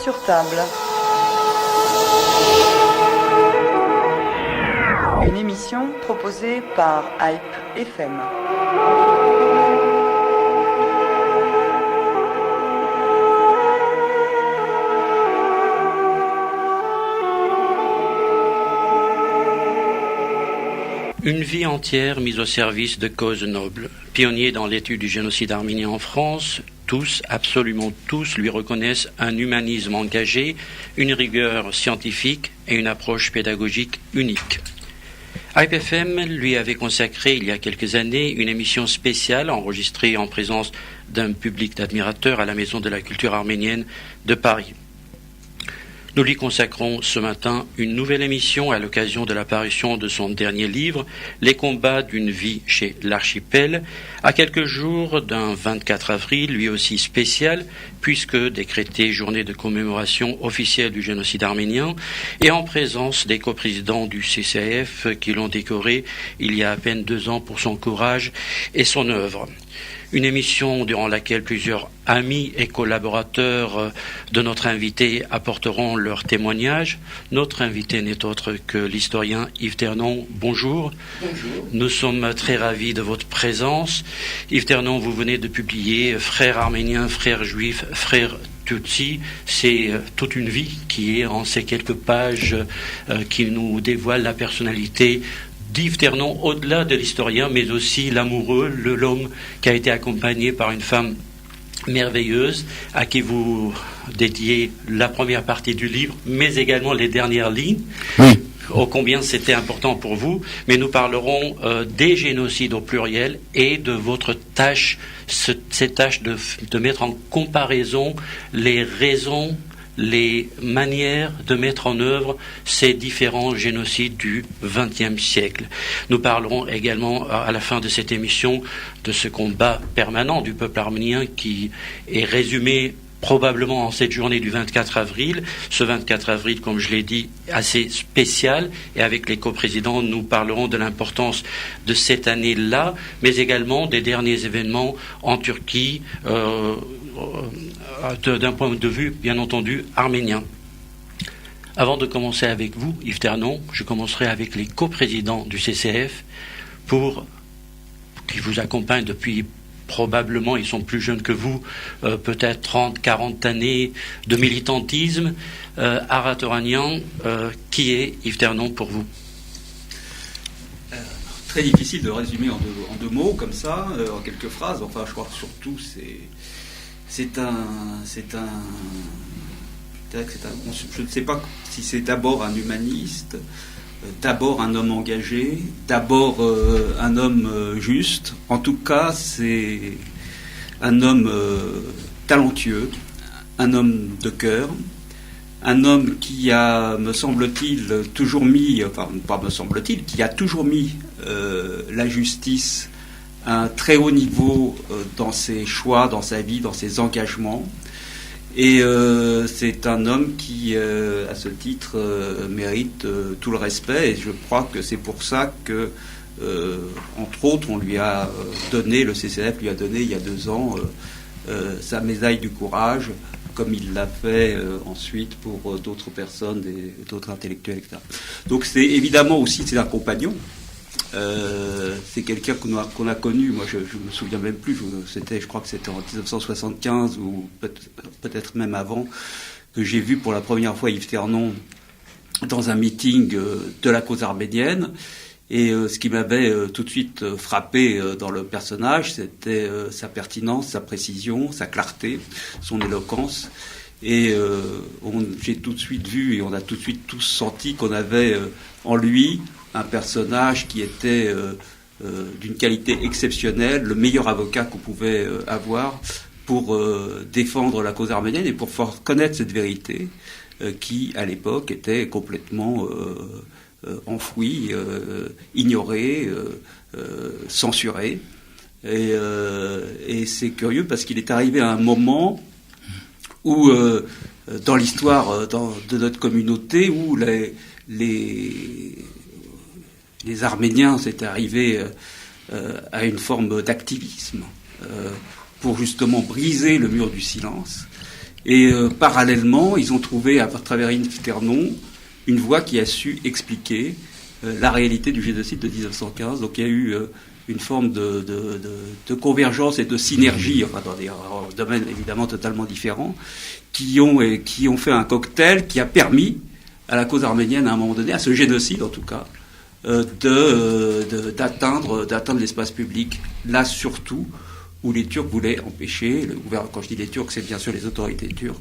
sur table. Une émission proposée par Hype FM. Une vie entière mise au service de causes nobles. Pionnier dans l'étude du génocide arménien en France, tous, absolument tous, lui reconnaissent un humanisme engagé, une rigueur scientifique et une approche pédagogique unique. Hype FM lui avait consacré il y a quelques années une émission spéciale enregistrée en présence d'un public d'admirateurs à la Maison de la Culture arménienne de Paris. Nous lui consacrons ce matin une nouvelle émission à l'occasion de l'apparition de son dernier livre, Les combats d'une vie chez l'Archipel, à quelques jours d'un 24 avril, lui aussi spécial, puisque décrété journée de commémoration officielle du génocide arménien, et en présence des coprésidents du CCAF qui l'ont décoré il y a à peine 2 ans pour son courage et son œuvre. Une émission durant laquelle plusieurs amis et collaborateurs de notre invité apporteront leur témoignage. Notre invité n'est autre que l'historien Yves Ternon. Bonjour. Bonjour. Nous sommes très ravis de votre présence. Yves Ternon, vous venez de publier Frères arméniens, frères juifs, frères Tutsi. C'est toute une vie qui est en ces quelques pages qui nous dévoile la personnalité d'Yves Ternon, au-delà de l'historien, mais aussi l'amoureux, l'homme qui a été accompagné par une femme merveilleuse, à qui vous dédiez la première partie du livre, mais également les dernières lignes. Oui. Ô combien c'était important pour vous, mais nous parlerons des génocides au pluriel et de votre tâche, cette tâche de mettre en comparaison les raisons, les manières de mettre en œuvre ces différents génocides du XXe siècle. Nous parlerons également à la fin de cette émission de ce combat permanent du peuple arménien qui est résumé probablement en cette journée du 24 avril. Ce 24 avril, comme je l'ai dit, assez spécial, et avec les coprésidents, nous parlerons de l'importance de cette année-là, mais également des derniers événements en Turquie, d'un point de vue, bien entendu, arménien. Avant de commencer avec vous, Yves Ternon, je commencerai avec les coprésidents du CCF qui vous accompagnent depuis probablement, ils sont plus jeunes que vous, peut-être 30, 40 années de militantisme. Aratoranian, qui est Yves Ternon pour vous? Très difficile de résumer en deux mots, comme ça, en quelques phrases. Enfin, je crois que surtout, je ne sais pas si c'est d'abord un humaniste, d'abord un homme engagé, d'abord un homme juste. En tout cas, c'est un homme talentueux, un homme de cœur, un homme qui a, me semble-t-il, toujours mis, enfin pas me semble-t-il, qui a toujours mis la justice à un très haut niveau dans ses choix, dans sa vie, dans ses engagements. Et c'est un homme qui, à ce titre, mérite tout le respect. Et je crois que c'est pour ça que, entre autres, on lui a donné, le CCF lui a donné il y a 2 ans sa médaille du courage, comme il l'a fait ensuite pour d'autres personnes, d'autres intellectuels, etc. Donc c'est évidemment aussi, c'est un compagnon. C'est quelqu'un qu'on a connu, moi je me souviens même plus, je crois que c'était en 1975 ou peut-être même avant, que j'ai vu pour la première fois Yves Ternon dans un meeting de la cause arménienne. Et ce qui m'avait tout de suite frappé dans le personnage, c'était sa pertinence, sa précision, sa clarté, son éloquence. Et j'ai tout de suite vu et on a tout de suite tous senti qu'on avait en lui un personnage qui était d'une qualité exceptionnelle, le meilleur avocat qu'on pouvait avoir pour défendre la cause arménienne et pour faire connaître cette vérité qui, à l'époque, était complètement enfouie, ignorée, censurée. Et c'est curieux parce qu'il est arrivé à un moment où, dans l'histoire de notre communauté, où les Arméniens s'étaient arrivés à une forme d'activisme pour justement briser le mur du silence Et parallèlement, ils ont trouvé à travers Yves Ternon une voie qui a su expliquer la réalité du génocide de 1915. Donc il y a eu une forme de convergence et de synergie, enfin dans des domaines évidemment totalement différents, qui ont fait un cocktail qui a permis à la cause arménienne à un moment donné, à ce génocide en tout cas, d'atteindre l'espace public. Là surtout où les Turcs voulaient empêcher, quand je dis les Turcs, c'est bien sûr les autorités turques,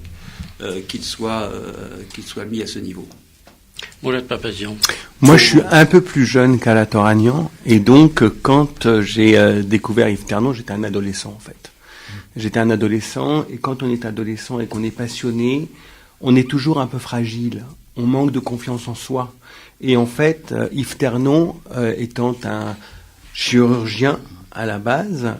qu'ils soient mis à ce niveau. Moulad Papazian. Moi, je suis un peu plus jeune qu'Ala Toranian, et donc quand j'ai découvert Yves Ternon, j'étais un adolescent en fait. J'étais un adolescent, et quand on est adolescent et qu'on est passionné, on est toujours un peu fragile. On manque de confiance en soi. Et en fait, Yves Ternon, étant un chirurgien à la base,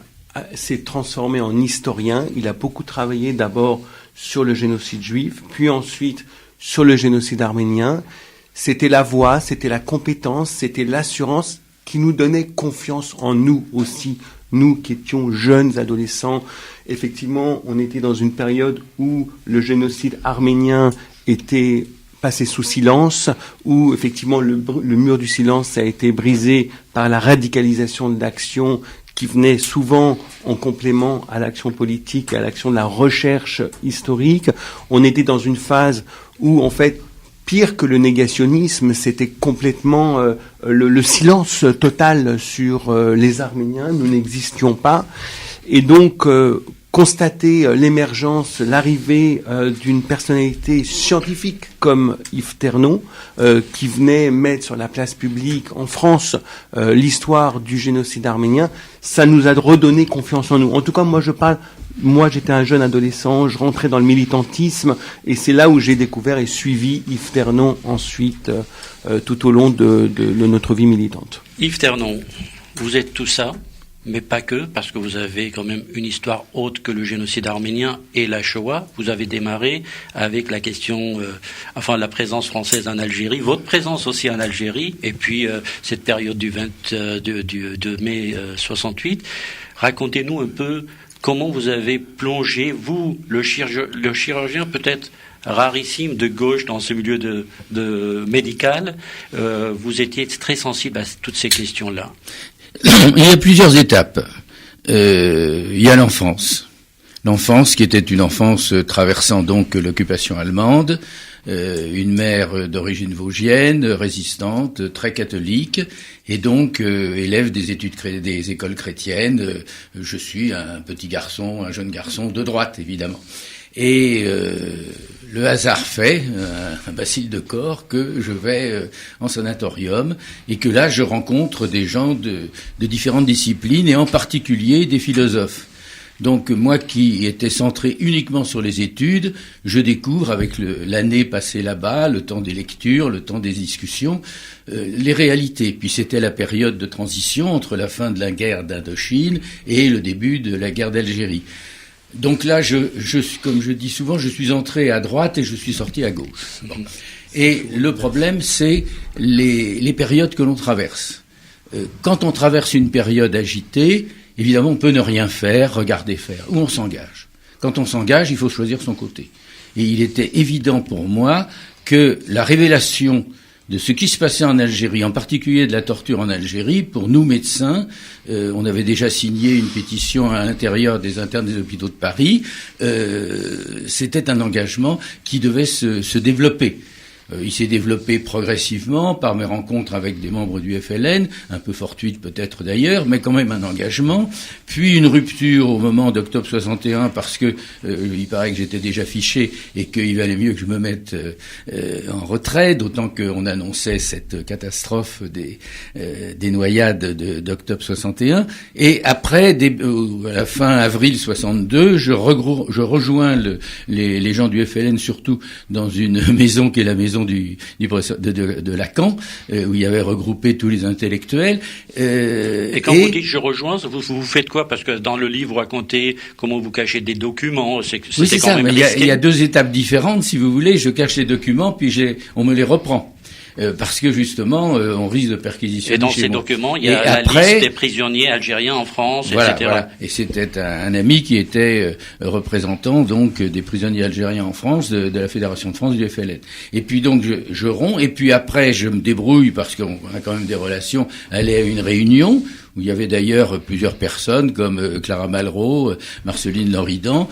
s'est transformé en historien. Il a beaucoup travaillé d'abord sur le génocide juif, puis ensuite sur le génocide arménien. C'était la voix, c'était la compétence, c'était l'assurance qui nous donnait confiance en nous aussi. Nous qui étions jeunes adolescents, effectivement, on était dans une période où le génocide arménien était passé sous silence, où effectivement le mur du silence a été brisé par la radicalisation de l'action qui venait souvent en complément à l'action politique, à l'action de la recherche historique. On était dans une phase où, en fait, pire que le négationnisme, c'était complètement le silence total sur les Arméniens. Nous n'existions pas. Et donc, constater l'émergence, l'arrivée d'une personnalité scientifique comme Yves Ternon, qui venait mettre sur la place publique en France l'histoire du génocide arménien, ça nous a redonné confiance en nous. En tout cas, moi j'étais un jeune adolescent, je rentrais dans le militantisme, et c'est là où j'ai découvert et suivi Yves Ternon ensuite tout au long de notre vie militante. Yves Ternon, vous êtes tout ça, mais pas que, parce que vous avez quand même une histoire autre que le génocide arménien et la Shoah. Vous avez démarré avec la question, la présence française en Algérie, votre présence aussi en Algérie, et puis cette période de mai 68. Racontez-nous un peu comment vous avez plongé, vous, le chirurgien peut-être rarissime de gauche dans ce milieu de médical, vous étiez très sensible à toutes ces questions-là. Il y a plusieurs étapes. Il y a l'enfance. L'enfance qui était une enfance traversant donc l'occupation allemande, une mère d'origine vosgienne, résistante, très catholique, et donc élève des des écoles chrétiennes. Je suis un petit garçon, un jeune garçon de droite, évidemment. Et le hasard fait, un bacille de corps, que je vais en sanatorium et que là je rencontre des gens de différentes disciplines et en particulier des philosophes. Donc moi qui étais centré uniquement sur les études, je découvre avec l'année passée là-bas, le temps des lectures, le temps des discussions, les réalités. Puis c'était la période de transition entre la fin de la guerre d'Indochine et le début de la guerre d'Algérie. Donc là, comme je dis souvent, je suis entré à droite et je suis sorti à gauche. Bon. Et le problème, c'est les périodes que l'on traverse. Quand on traverse une période agitée, évidemment, on peut ne rien faire, regarder faire, ou on s'engage. Quand on s'engage, il faut choisir son côté. Et il était évident pour moi que la révélation de ce qui se passait en Algérie, en particulier de la torture en Algérie, pour nous médecins, on avait déjà signé une pétition à l'intérieur des internes des hôpitaux de Paris, c'était un engagement qui devait se développer. Il s'est développé progressivement par mes rencontres avec des membres du FLN, un peu fortuite peut-être d'ailleurs, mais quand même un engagement. Puis une rupture au moment d'octobre 61 parce que il paraît que j'étais déjà fiché et qu'il valait mieux que je me mette en retrait, d'autant qu'on annonçait cette catastrophe des noyades d'octobre 61. Et après, à la fin avril 62, je rejoins les gens du FLN, surtout dans une maison qui est la maison du professeur de Lacan, où il y avait regroupé tous les intellectuels. Et quand vous dites je rejoins, vous faites quoi? Parce que dans le livre, vous racontez comment vous cachez des documents. Oui, c'est ça. Mais il y a deux étapes différentes, si vous voulez. Je cache les documents, puis on me les reprend. parce que justement, on risque de perquisitionner. Et dans chez ces moi. documents, il y a la liste des prisonniers algériens en France, voilà, etc. Voilà. Et c'était un ami qui était représentant donc des prisonniers algériens en France, de la Fédération de France du FLN. Et puis donc je romps, et puis après je me débrouille parce qu'on a quand même des relations, aller à une réunion où il y avait d'ailleurs plusieurs personnes comme Clara Malraux, Marceline Loridan,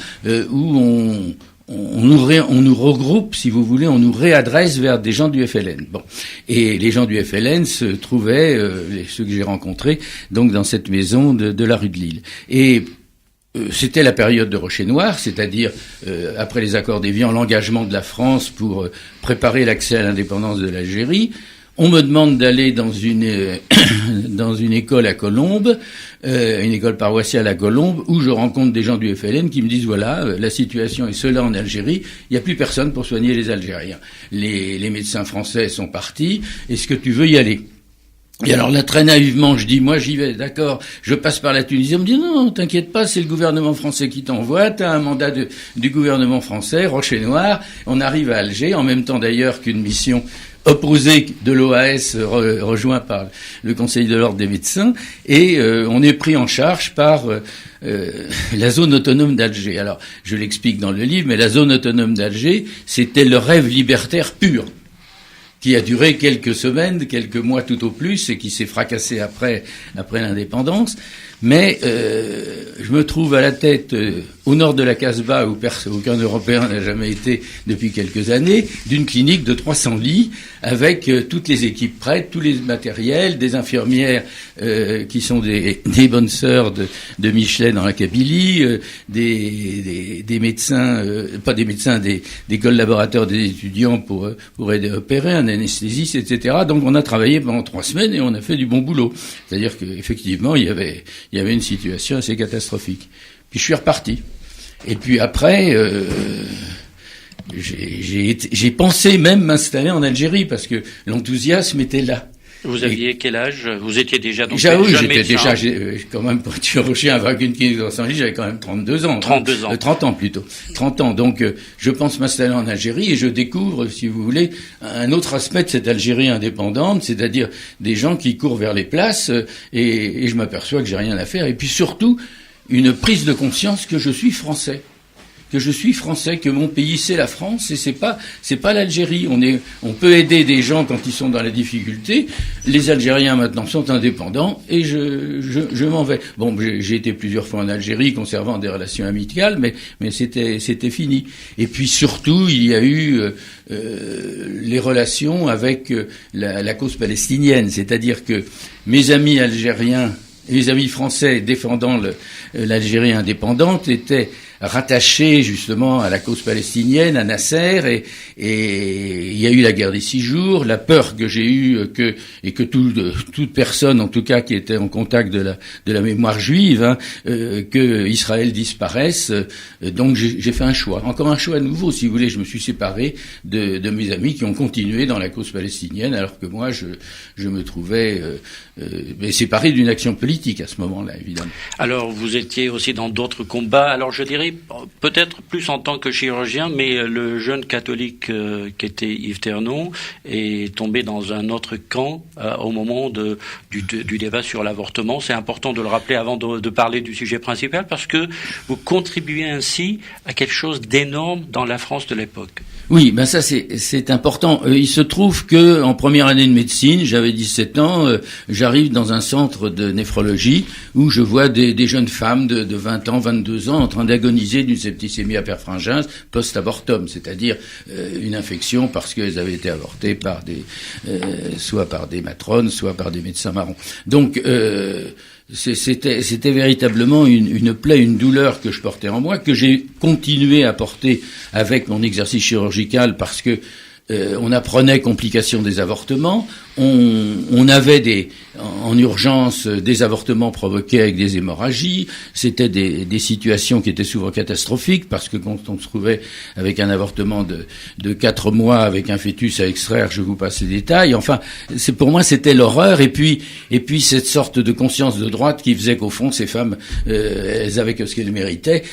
où on nous regroupe, si vous voulez, on nous réadresse vers des gens du FLN. Bon, et les gens du FLN se trouvaient, ceux que j'ai rencontrés, donc dans cette maison de la rue de Lille. Et c'était la période de Rocher Noir, c'est-à-dire après les accords d'Évian, l'engagement de la France pour préparer l'accès à l'indépendance de l'Algérie. On me demande d'aller dans une école à Colombes, une école paroissiale à Colombes, où je rencontre des gens du FLN qui me disent voilà, la situation est cela en Algérie, il n'y a plus personne pour soigner les Algériens. Les médecins français sont partis, est-ce que tu veux y aller ? Et alors là, très naïvement, je dis, moi j'y vais, d'accord, je passe par la Tunisie. On me dit, non, t'inquiète pas, c'est le gouvernement français qui t'envoie, t'as un mandat du gouvernement français, Rocher Noir, on arrive à Alger, en même temps d'ailleurs qu'une mission opposée de l'OAS rejoint par le Conseil de l'ordre des médecins, et on est pris en charge par la zone autonome d'Alger. Alors, je l'explique dans le livre, mais la zone autonome d'Alger, c'était le rêve libertaire pur, qui a duré quelques semaines, quelques mois tout au plus, et qui s'est fracassé après l'indépendance. Mais je me trouve à la tête, au nord de la Casbah, où aucun Européen n'a jamais été depuis quelques années, d'une clinique de 300 lits, avec toutes les équipes prêtes, tous les matériels, des infirmières qui sont des bonnes sœurs de Michelet dans la Kabylie, des médecins, pas des médecins, des collaborateurs des étudiants pour aider à opérer, un anesthésiste, etc. Donc on a travaillé pendant 3 semaines et on a fait du bon boulot. C'est-à-dire qu'effectivement, il y avait une situation assez catastrophique. Puis je suis reparti. Et puis après, j'ai pensé même m'installer en Algérie parce que l'enthousiasme était là. Vous aviez quel âge ? Vous étiez déjà donc oui, jeune j'étais médecin. déjà, quand même, pour être chirurgien avec une clinique de 300 lits, j'avais quand même 32 ans. 32 ans. 30 ans plutôt. 30 ans. Donc, je pense m'installer en Algérie et je découvre, si vous voulez, un autre aspect de cette Algérie indépendante, c'est-à-dire des gens qui courent vers les places et je m'aperçois que j'ai rien à faire. Et puis surtout, une prise de conscience que je suis français. Que mon pays c'est la France et c'est pas l'Algérie. On peut aider des gens quand ils sont dans la difficulté. Les Algériens maintenant sont indépendants et je m'en vais. Bon, j'ai été plusieurs fois en Algérie conservant des relations amicales, mais c'était fini. Et puis surtout, il y a eu les relations avec la cause palestinienne, c'est-à-dire que mes amis algériens et mes amis français défendant l'Algérie indépendante étaient rattachés justement à la cause palestinienne, à Nasser, et il y a eu la guerre des 6 jours, la peur que j'ai eue que toute personne en tout cas qui était en contact de la mémoire juive, que Israël disparaisse. Donc j'ai fait un choix, encore un choix nouveau si vous voulez. Je me suis séparé de mes amis qui ont continué dans la cause palestinienne, alors que moi je me trouvais séparé d'une action politique à ce moment-là, évidemment. Alors vous étiez aussi dans d'autres combats. Alors je dirais peut-être plus en tant que chirurgien, mais le jeune catholique qui était Yves Ternon est tombé dans un autre camp au moment du débat sur l'avortement. C'est important de le rappeler avant de parler du sujet principal, parce que vous contribuez ainsi à quelque chose d'énorme dans la France de l'époque. Oui, ben ça c'est important. Il se trouve que en première année de médecine, j'avais 17 ans, j'arrive dans un centre de néphrologie où je vois des jeunes femmes de 20 ans, 22 ans en train d'agoniser d'une septicémie à perfringens post-abortum, c'est-à-dire une infection parce qu'elles avaient été avortées par soit par des matrones, soit par des médecins marrons. Donc c'était véritablement une plaie, une douleur que je portais en moi, que j'ai continué à porter avec mon exercice chirurgical parce que on apprenait complications des avortements, on avait en urgence des avortements provoqués avec des hémorragies, c'était des situations qui étaient souvent catastrophiques parce que quand on se trouvait avec un avortement de 4 mois avec un fœtus à extraire, je vous passe les détails, enfin pour moi c'était l'horreur et puis cette sorte de conscience de droite qui faisait qu'au fond ces femmes elles avaient que ce qu'elles méritaient.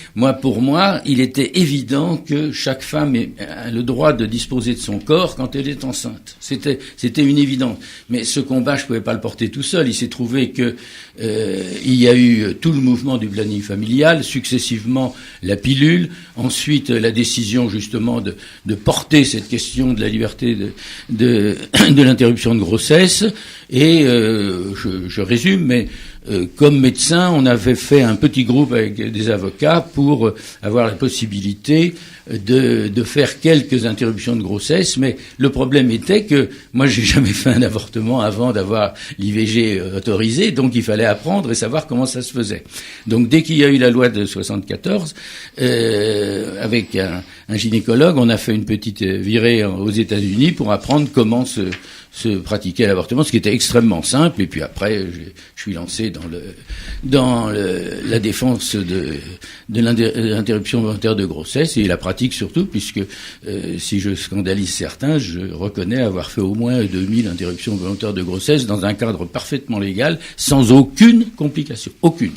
Pour moi il était évident que chaque femme a le droit de disposer de son corps quand elle est enceinte. C'était une évidence. Mais ce combat, je pouvais pas le porter tout seul. Il s'est trouvé que il y a eu tout le mouvement du planning familial, successivement la pilule, ensuite la décision justement de porter cette question de la liberté de l'interruption de grossesse. Et je résume, mais comme médecin, on avait fait un petit groupe avec des avocats pour avoir la possibilité de faire quelques interruptions de grossesse, mais le problème était que moi j'ai jamais fait un avortement avant d'avoir l'IVG autorisé, donc il fallait apprendre et savoir comment ça se faisait. Donc dès qu'il y a eu la loi de 74, avec un gynécologue, on a fait une petite virée aux États-Unis pour apprendre comment se pratiquer l'avortement, ce qui était extrêmement simple. Et puis après, je suis lancé dans la défense de l'interruption volontaire de grossesse et la pratique surtout, puisque si je scandalise certains, je reconnais avoir fait au moins 2000 interruptions volontaires de grossesse dans un cadre parfaitement légal, sans aucune complication, aucune.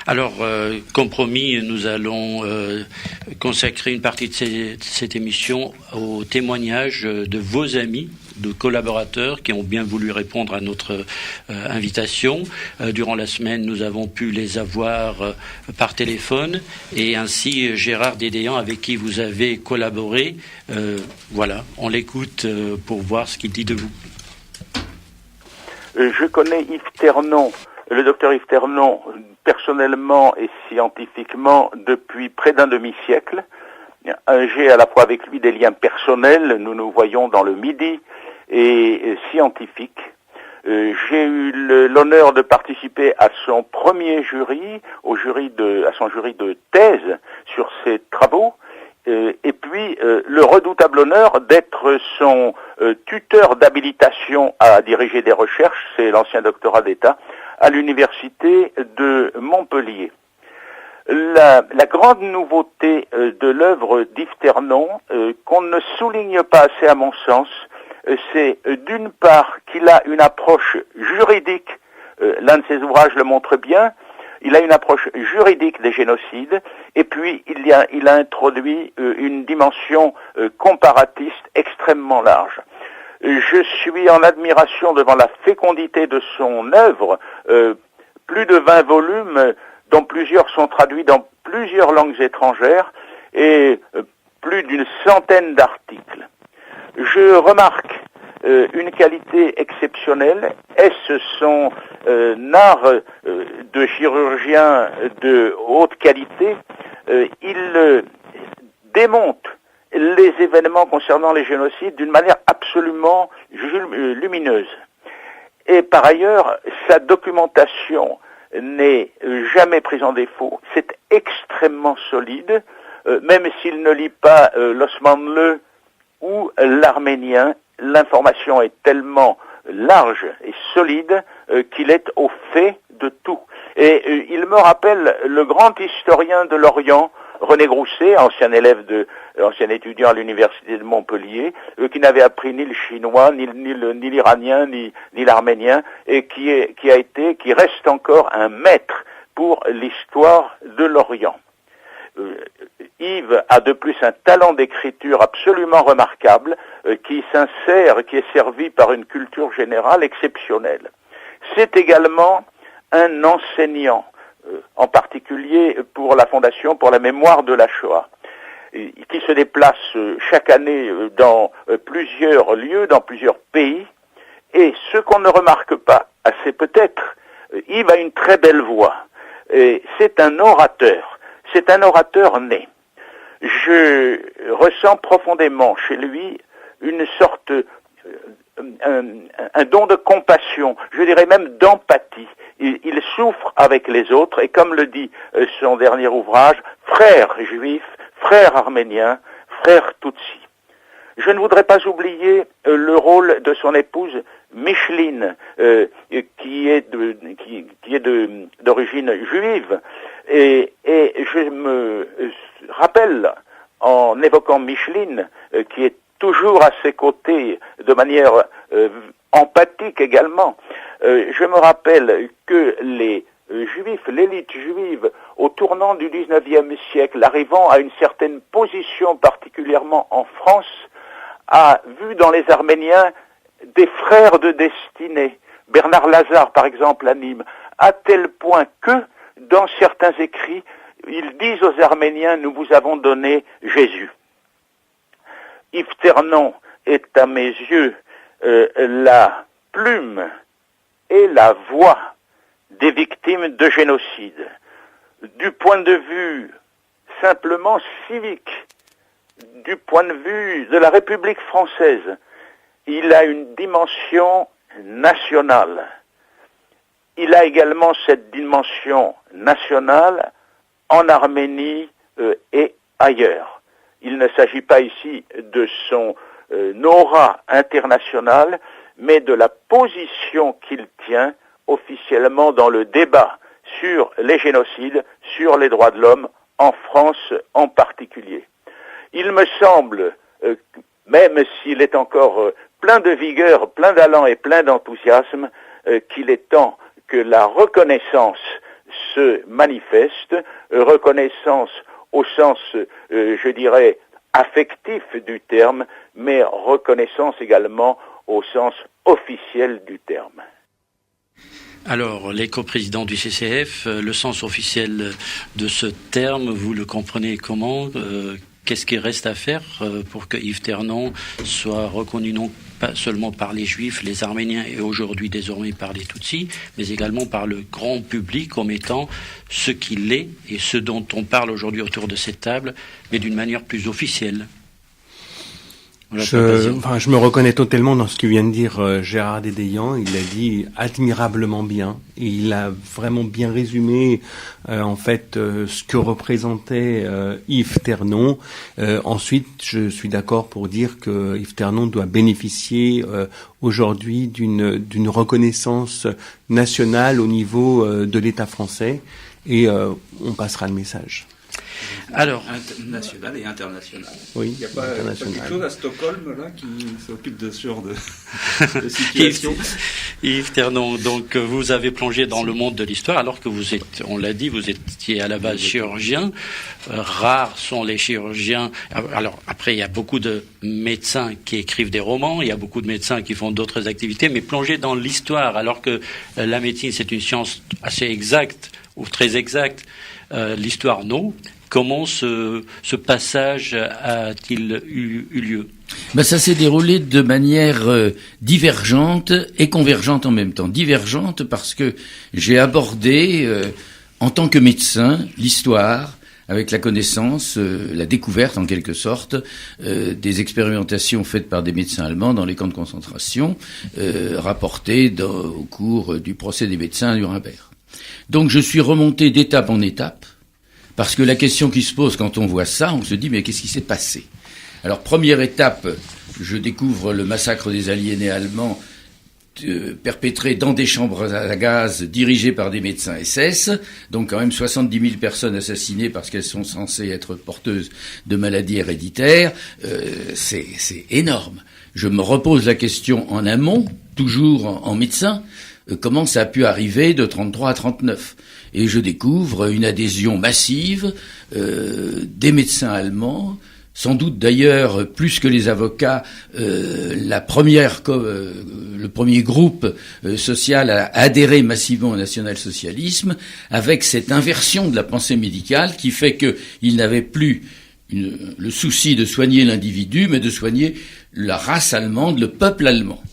Alors, comme promis, nous allons consacrer une partie de cette émission au témoignage de vos amis, de collaborateurs qui ont bien voulu répondre à notre invitation. Durant la semaine, nous avons pu les avoir par téléphone, et ainsi Gérard Dédéan, avec qui vous avez collaboré. Voilà, on l'écoute pour voir ce qu'il dit de vous. Je connais Yves Ternon, le docteur Yves Ternon, personnellement et scientifiquement depuis près d'un demi-siècle. J'ai à la fois avec lui des liens personnels, nous nous voyons dans le Midi, et scientifiques. J'ai eu l'honneur de participer à son premier jury, à son jury de thèse sur ses travaux, et puis le redoutable honneur d'être son tuteur d'habilitation à diriger des recherches, c'est l'ancien doctorat d'État, à l'université de Montpellier. La grande nouveauté de l'œuvre d'Yves Ternon, qu'on ne souligne pas assez à mon sens, c'est d'une part qu'il a une approche juridique, l'un de ses ouvrages le montre bien, il a une approche juridique des génocides, et puis il a introduit une dimension comparatiste extrêmement large. Je suis en admiration devant la fécondité de son œuvre, plus de 20 volumes, dont plusieurs sont traduits dans plusieurs langues étrangères, et plus d'une centaine d'articles. Je remarque une qualité exceptionnelle, est-ce son art de chirurgien de haute qualité. Il démonte les événements concernant les génocides d'une manière absolument lumineuse. Et par ailleurs, sa documentation n'est jamais prise en défaut, c'est extrêmement solide, même s'il ne lit pas l'Osmanlı ou l'arménien, l'information est tellement large et solide qu'il est au fait de tout. Et il me rappelle le grand historien de l'Orient, René Grousset, ancien étudiant à l'université de Montpellier, qui n'avait appris ni le chinois, ni l'iranien, ni l'arménien, et qui reste encore un maître pour l'histoire de l'Orient. Yves a de plus un talent d'écriture absolument remarquable, qui est servi par une culture générale exceptionnelle. C'est également un enseignant, en particulier pour la Fondation pour la mémoire de la Shoah, qui se déplace chaque année dans plusieurs lieux, dans plusieurs pays, et ce qu'on ne remarque pas assez peut-être, Yves a une très belle voix, et c'est un orateur né. Je ressens profondément chez lui une sorte, un don de compassion, je dirais même d'empathie. Il souffre avec les autres, et comme le dit son dernier ouvrage, frère juif, frère arménien, frère tutsi. Je ne voudrais pas oublier le rôle de son épouse Micheline, qui est d'origine juive, et je me rappelle, en évoquant Micheline, qui est toujours à ses côtés de manière empathique également, je me rappelle que les Juifs, l'élite juive, au tournant du XIXe siècle, arrivant à une certaine position, particulièrement en France, a vu dans les Arméniens des frères de destinée. Bernard Lazare, par exemple, à Nîmes, à tel point que, dans certains écrits, ils disent aux Arméniens, nous vous avons donné Jésus. Yves Ternon est à mes yeux la plume et la voix des victimes de génocide. Du point de vue simplement civique, du point de vue de la République française, il a une dimension nationale. Il a également cette dimension nationale en Arménie et ailleurs. Il ne s'agit pas ici de son aura internationale, mais de la position qu'il tient officiellement dans le débat sur les génocides, sur les droits de l'homme, en France en particulier. Il me semble, même s'il est encore plein de vigueur, plein d'allant et plein d'enthousiasme, qu'il est temps que la reconnaissance se manifeste, reconnaissance au sens, je dirais, affectif du terme, mais reconnaissance également au sens officiel du terme. Alors, les coprésidents du CCF, le sens officiel de ce terme, vous le comprenez comment? Qu'est-ce qu'il reste à faire pour que Yves Ternon soit reconnu non pas seulement par les Juifs, les Arméniens et aujourd'hui désormais par les Tutsis, mais également par le grand public comme étant ce qu'il est et ce dont on parle aujourd'hui autour de cette table, mais d'une manière plus officielle? Je me reconnais totalement dans ce que vient de dire Gérard Dédéian. Il l'a dit admirablement bien. Et il a vraiment bien résumé en fait ce que représentait Yves Ternon. Ensuite, je suis d'accord pour dire que Yves Ternon doit bénéficier aujourd'hui d'une reconnaissance nationale au niveau de l'État français. Et on passera le message. Alors, national et international. Oui, il n'y a pas quelque chose à Stockholm là qui s'occupe de ce genre de situation. Yves Ternon, donc vous avez plongé dans le monde de l'histoire alors que vous êtes, on l'a dit, vous étiez à la base chirurgien. Rares sont les chirurgiens. Alors après, il y a beaucoup de médecins qui écrivent des romans, il y a beaucoup de médecins qui font d'autres activités, mais plonger dans l'histoire alors que la médecine c'est une science assez exacte ou très exacte, l'histoire non. Comment ce passage a-t-il eu lieu? Ça s'est déroulé de manière divergente et convergente en même temps. Divergente parce que j'ai abordé, en tant que médecin, l'histoire avec la connaissance, la découverte en quelque sorte, des expérimentations faites par des médecins allemands dans les camps de concentration, rapportées au cours du procès des médecins à Nuremberg. Donc je suis remonté d'étape en étape, parce que la question qui se pose quand on voit ça, on se dit mais qu'est-ce qui s'est passé? Alors première étape, je découvre le massacre des aliénés allemands perpétré dans des chambres à gaz dirigées par des médecins SS, donc quand même 70 000 personnes assassinées parce qu'elles sont censées être porteuses de maladies héréditaires, c'est énorme. Je me repose la question en amont, toujours en médecin, comment ça a pu arriver de 33 à 39. Et je découvre une adhésion massive des médecins allemands, sans doute d'ailleurs plus que les avocats, le premier groupe social à adhérer massivement au national-socialisme, avec cette inversion de la pensée médicale qui fait qu'ils n'avaient plus le souci de soigner l'individu, mais de soigner la race allemande, le peuple allemand.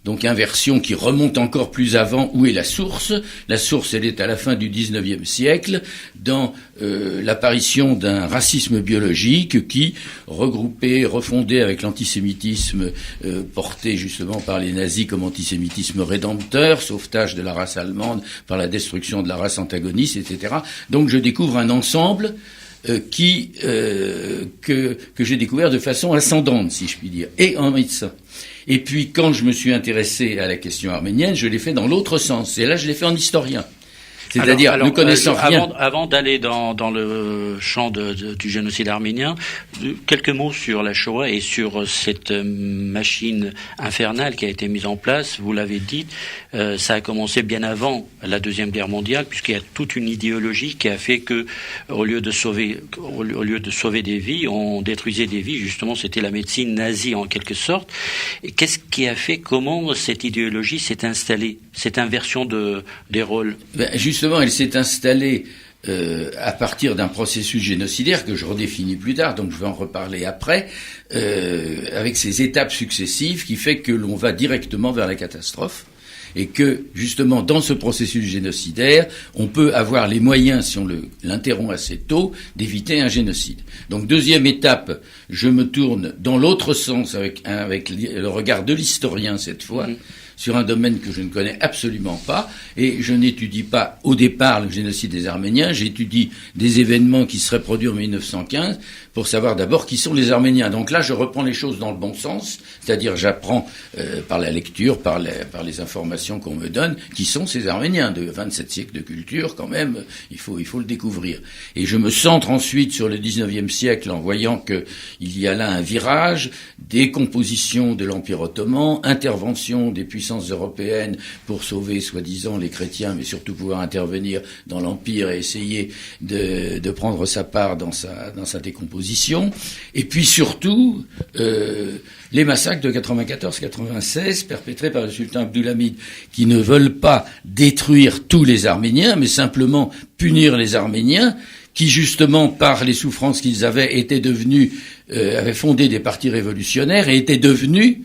Donc inversion qui remonte encore plus avant. Où est la source? La source, elle est à la fin du XIXe siècle, dans l'apparition d'un racisme biologique qui, regroupé, refondé avec l'antisémitisme porté justement par les nazis comme antisémitisme rédempteur, sauvetage de la race allemande par la destruction de la race antagoniste, etc. Donc je découvre un ensemble que j'ai découvert de façon ascendante, si je puis dire, et en médecin. Et puis, quand je me suis intéressé à la question arménienne, je l'ai fait dans l'autre sens. Et là, je l'ai fait en historien. C'est-à-dire, ne connaissant rien. avant d'aller dans le champ du génocide arménien, quelques mots sur la Shoah et sur cette machine infernale qui a été mise en place. Vous l'avez dit, ça a commencé bien avant la Deuxième Guerre mondiale, puisqu'il y a toute une idéologie qui a fait que, au lieu de sauver des vies, on détruisait des vies. Justement, c'était la médecine nazie en quelque sorte. Et qu'est-ce qui a fait, comment cette idéologie s'est installée, cette inversion des rôles? Justement, elle s'est installée à partir d'un processus génocidaire que je redéfinis plus tard, donc je vais en reparler après, avec ces étapes successives qui fait que l'on va directement vers la catastrophe. Et que, justement, dans ce processus génocidaire, on peut avoir les moyens, si on l'interrompt assez tôt, d'éviter un génocide. Donc, deuxième étape, je me tourne dans l'autre sens avec le regard de l'historien cette fois, sur un domaine que je ne connais absolument pas, et je n'étudie pas au départ le génocide des Arméniens, j'étudie des événements qui seraient produits en 1915 pour savoir d'abord qui sont les Arméniens. Donc là, je reprends les choses dans le bon sens, c'est-à-dire j'apprends par la lecture, par les informations qu'on me donne, qui sont ces Arméniens de 27 siècles de culture, quand même, il faut le découvrir. Et je me centre ensuite sur le 19e siècle en voyant que il y a là un virage, décomposition de l'Empire ottoman, intervention des puissances européennes pour sauver soi-disant les chrétiens, mais surtout pouvoir intervenir dans l'Empire et essayer de prendre sa part dans sa décomposition. Et puis surtout, les massacres de 94-96 perpétrés par le sultan Abdulhamid, qui ne veulent pas détruire tous les Arméniens, mais simplement punir les Arméniens, qui justement, par les souffrances qu'ils avaient, avaient fondé des partis révolutionnaires et étaient devenus,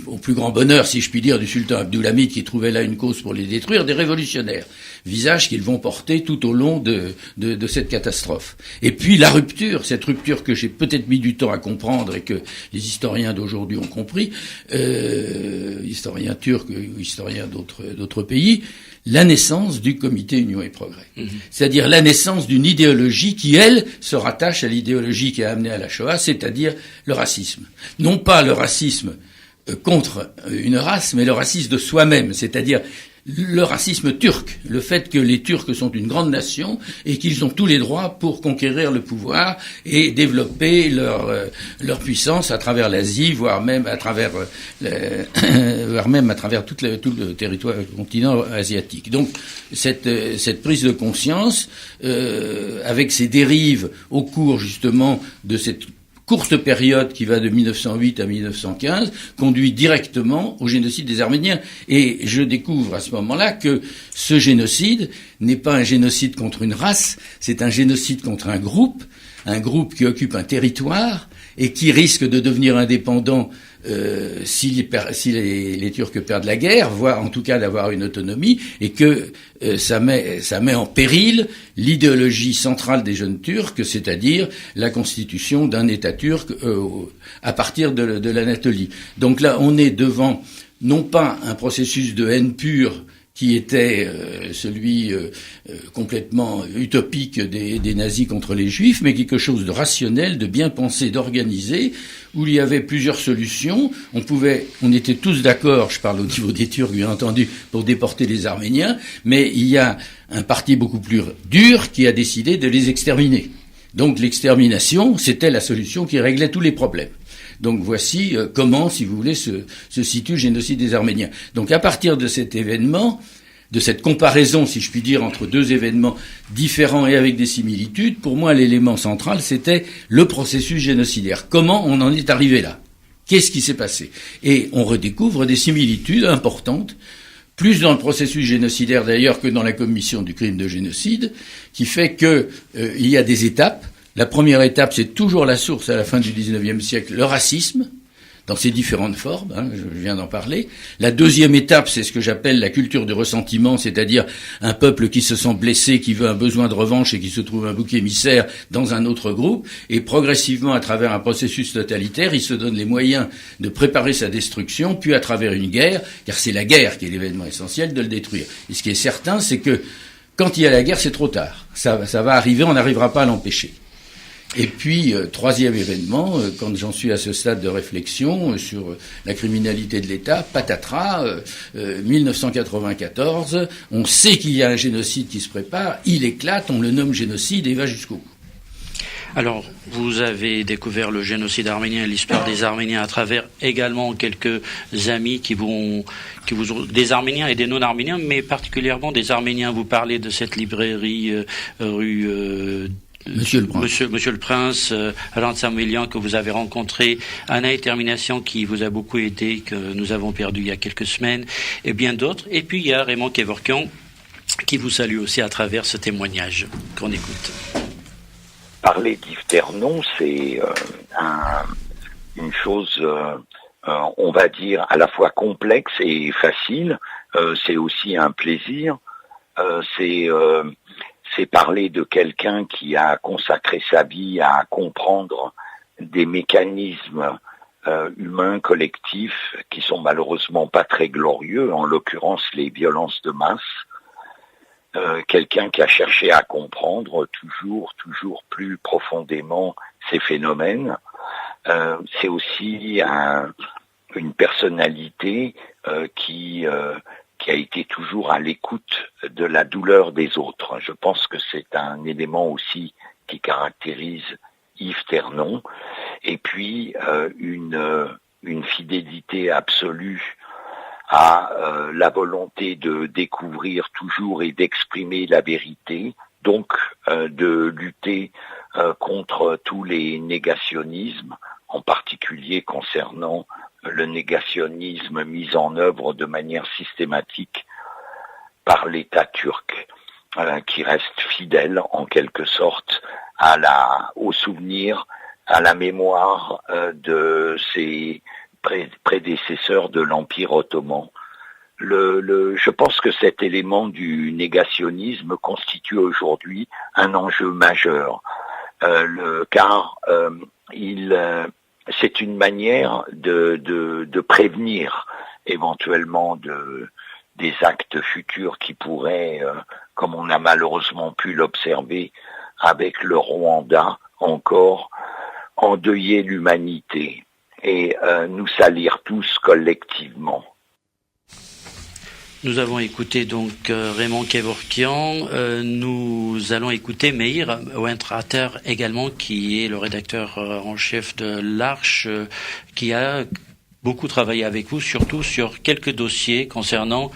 au plus grand bonheur, si je puis dire, du sultan Abdulhamid, qui trouvait là une cause pour les détruire, des révolutionnaires. Visage qu'ils vont porter tout au long de cette catastrophe. Et puis la rupture, cette rupture que j'ai peut-être mis du temps à comprendre et que les historiens d'aujourd'hui ont compris, historiens turcs ou historiens d'autres pays, la naissance du comité Union et Progrès. C'est-à-dire la naissance d'une idéologie qui, elle, se rattache à l'idéologie qui a amené à la Shoah, c'est-à-dire le racisme. Non pas le racisme contre une race, mais le racisme de soi-même, c'est-à-dire le racisme turc, le fait que les Turcs sont une grande nation et qu'ils ont tous les droits pour conquérir le pouvoir et développer leur puissance à travers l'Asie, voire même à travers tout le territoire, le continent asiatique. Donc cette prise de conscience, avec ces dérives au cours justement de cette courte période qui va de 1908 à 1915, conduit directement au génocide des Arméniens. Et je découvre à ce moment-là que ce génocide n'est pas un génocide contre une race, c'est un génocide contre un groupe qui occupe un territoire et qui risque de devenir indépendant si les Turcs perdent la guerre, voire en tout cas d'avoir une autonomie, et que ça met en péril l'idéologie centrale des jeunes Turcs, c'est-à-dire la constitution d'un État turc à partir de l'Anatolie. Donc là, on est devant non pas un processus de haine pure qui était celui complètement utopique des nazis contre les juifs, mais quelque chose de rationnel, de bien pensé, d'organisé, où il y avait plusieurs solutions. On était tous d'accord, je parle au niveau des Turcs bien entendu, pour déporter les Arméniens, mais il y a un parti beaucoup plus dur qui a décidé de les exterminer. Donc l'extermination, c'était la solution qui réglait tous les problèmes. Donc voici comment, si vous voulez, se situe le génocide des Arméniens. Donc à partir de cet événement, de cette comparaison, si je puis dire, entre deux événements différents et avec des similitudes, pour moi l'élément central, c'était le processus génocidaire. Comment on en est arrivé là? Qu'est-ce qui s'est passé? Et on redécouvre des similitudes importantes, plus dans le processus génocidaire d'ailleurs que dans la commission du crime de génocide, qui fait que il y a des étapes. La première étape, c'est toujours la source à la fin du XIXe siècle, le racisme, dans ses différentes formes, je viens d'en parler. La deuxième étape, c'est ce que j'appelle la culture du ressentiment, c'est-à-dire un peuple qui se sent blessé, qui veut un besoin de revanche et qui se trouve un bouc émissaire dans un autre groupe. Et progressivement, à travers un processus totalitaire, il se donne les moyens de préparer sa destruction, puis à travers une guerre, car c'est la guerre qui est l'événement essentiel, de le détruire. Et ce qui est certain, c'est que quand il y a la guerre, c'est trop tard. Ça va arriver, on n'arrivera pas à l'empêcher. Et puis, troisième événement, quand j'en suis à ce stade de réflexion sur la criminalité de l'État, patatras, 1994, on sait qu'il y a un génocide qui se prépare, il éclate, on le nomme génocide et il va jusqu'au bout. Alors, vous avez découvert le génocide arménien et l'histoire des Arméniens à travers également quelques amis qui vous ont, des Arméniens et des non-Arméniens, mais particulièrement des Arméniens. Vous parlez de cette librairie rue Monsieur le Prince. Monsieur le Prince, Alain de Saint-Mélian, que vous avez rencontré, Anna et Termination qui vous a beaucoup aidé, que nous avons perdu il y a quelques semaines, et bien d'autres. Et puis il y a Raymond Kevorkian qui vous salue aussi à travers ce témoignage qu'on écoute. Parler d'Yves Ternon, c'est une chose, on va dire, à la fois complexe et facile. C'est aussi un plaisir. C'est parler de quelqu'un qui a consacré sa vie à comprendre des mécanismes humains collectifs qui sont malheureusement pas très glorieux, en l'occurrence les violences de masse. Quelqu'un qui a cherché à comprendre toujours plus profondément ces phénomènes. C'est aussi une personnalité qui a été toujours à l'écoute de la douleur des autres. Je pense que c'est un élément aussi qui caractérise Yves Ternon. Et puis une fidélité absolue à la volonté de découvrir toujours et d'exprimer la vérité, donc de lutter contre tous les négationnismes, en particulier concernant le négationnisme mis en œuvre de manière systématique par l'État turc, qui reste fidèle en quelque sorte au souvenir, à la mémoire de ses prédécesseurs de l'Empire ottoman. Je pense que cet élément du négationnisme constitue aujourd'hui un enjeu majeur, car c'est une manière de prévenir éventuellement des actes futurs qui pourraient, comme on a malheureusement pu l'observer avec le Rwanda, encore endeuiller l'humanité et nous salir tous collectivement. Nous avons écouté donc Raymond Kevorkian. Nous allons écouter Meir Oentrater également, qui est le rédacteur en chef de l'Arche, qui a beaucoup travaillé avec vous, surtout sur quelques dossiers concernant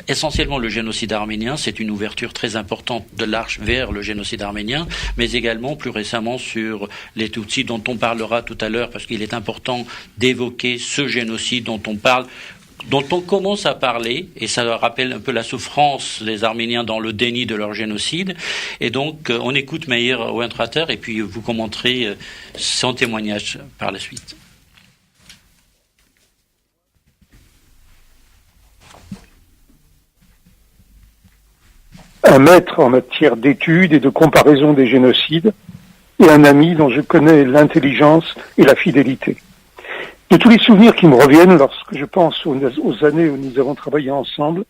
essentiellement le génocide arménien. C'est une ouverture très importante de l'Arche vers le génocide arménien, mais également plus récemment sur les Tutsis, dont on parlera tout à l'heure, parce qu'il est important d'évoquer ce génocide dont on commence à parler, et ça rappelle un peu la souffrance des Arméniens dans le déni de leur génocide. Et donc, on écoute Meir Oentrater, et puis vous commenterez son témoignage par la suite. Un maître en matière d'études et de comparaison des génocides, et un ami dont je connais l'intelligence et la fidélité. De tous les souvenirs qui me reviennent lorsque je pense aux années où nous avons travaillé ensemble,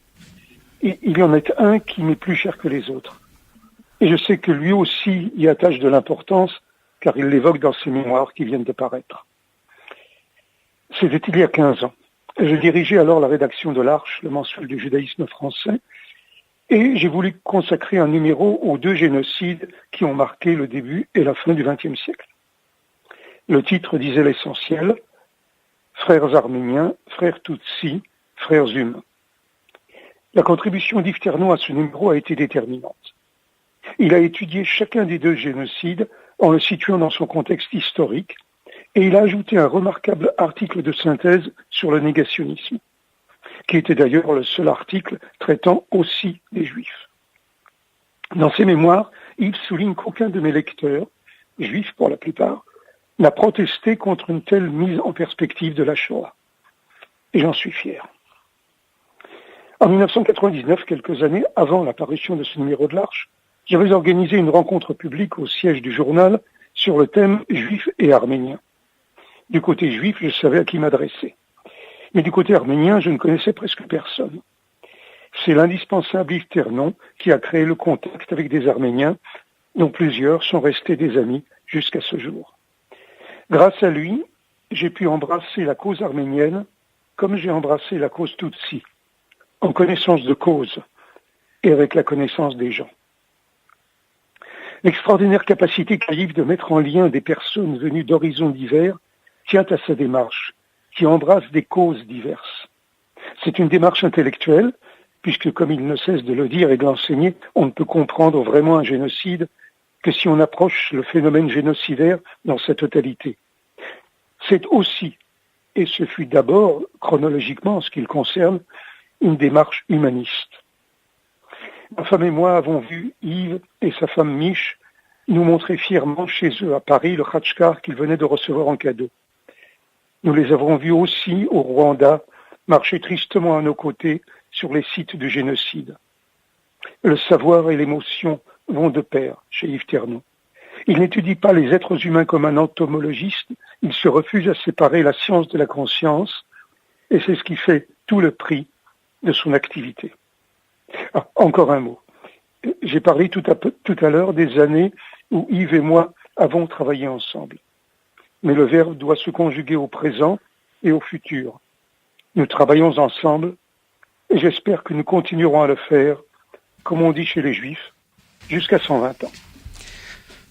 il y en a un qui m'est plus cher que les autres. Et je sais que lui aussi y attache de l'importance, car il l'évoque dans ses mémoires qui viennent de paraître. C'était il y a 15 ans. Je dirigeais alors la rédaction de l'Arche, le mensuel du judaïsme français, et j'ai voulu consacrer un numéro aux 2 génocides qui ont marqué le début et la fin du XXe siècle. Le titre disait l'essentiel: frères arméniens, frères Tutsis, frères humains. La contribution d'Yves Ternon à ce numéro a été déterminante. Il a étudié chacun des 2 génocides en le situant dans son contexte historique, et il a ajouté un remarquable article de synthèse sur le négationnisme, qui était d'ailleurs le seul article traitant aussi des Juifs. Dans ses mémoires, il souligne qu'aucun de mes lecteurs, juifs pour la plupart, n'a protesté contre une telle mise en perspective de la Shoah. Et j'en suis fier. En 1999, quelques années avant l'apparition de ce numéro de l'Arche, j'avais organisé une rencontre publique au siège du journal sur le thème Juifs et Arméniens. Du côté juif, je savais à qui m'adresser. Mais du côté arménien, je ne connaissais presque personne. C'est l'indispensable Yves Ternon qui a créé le contact avec des Arméniens, dont plusieurs sont restés des amis jusqu'à ce jour. Grâce à lui, j'ai pu embrasser la cause arménienne comme j'ai embrassé la cause Tutsi, en connaissance de cause et avec la connaissance des gens. L'extraordinaire capacité qu'a Yves de mettre en lien des personnes venues d'horizons divers tient à sa démarche, qui embrasse des causes diverses. C'est une démarche intellectuelle, puisque, comme il ne cesse de le dire et de l'enseigner, on ne peut comprendre vraiment un génocide que si on approche le phénomène génocidaire dans sa totalité. C'est aussi, et ce fut d'abord, chronologiquement, en ce qui le concerne, une démarche humaniste. Ma femme et moi avons vu Yves et sa femme Mich nous montrer fièrement chez eux à Paris le Khatchkar qu'ils venaient de recevoir en cadeau. Nous les avons vus aussi au Rwanda marcher tristement à nos côtés sur les sites du génocide. Le savoir et l'émotion vont de pair chez Yves Ternon. Il n'étudie pas les êtres humains comme un entomologiste, il se refuse à séparer la science de la conscience, et c'est ce qui fait tout le prix de son activité. Ah, encore un mot. J'ai parlé tout à l'heure des années où Yves et moi avons travaillé ensemble. Mais le verbe doit se conjuguer au présent et au futur. Nous travaillons ensemble et j'espère que nous continuerons à le faire, comme on dit chez les Juifs, jusqu'à 120 ans.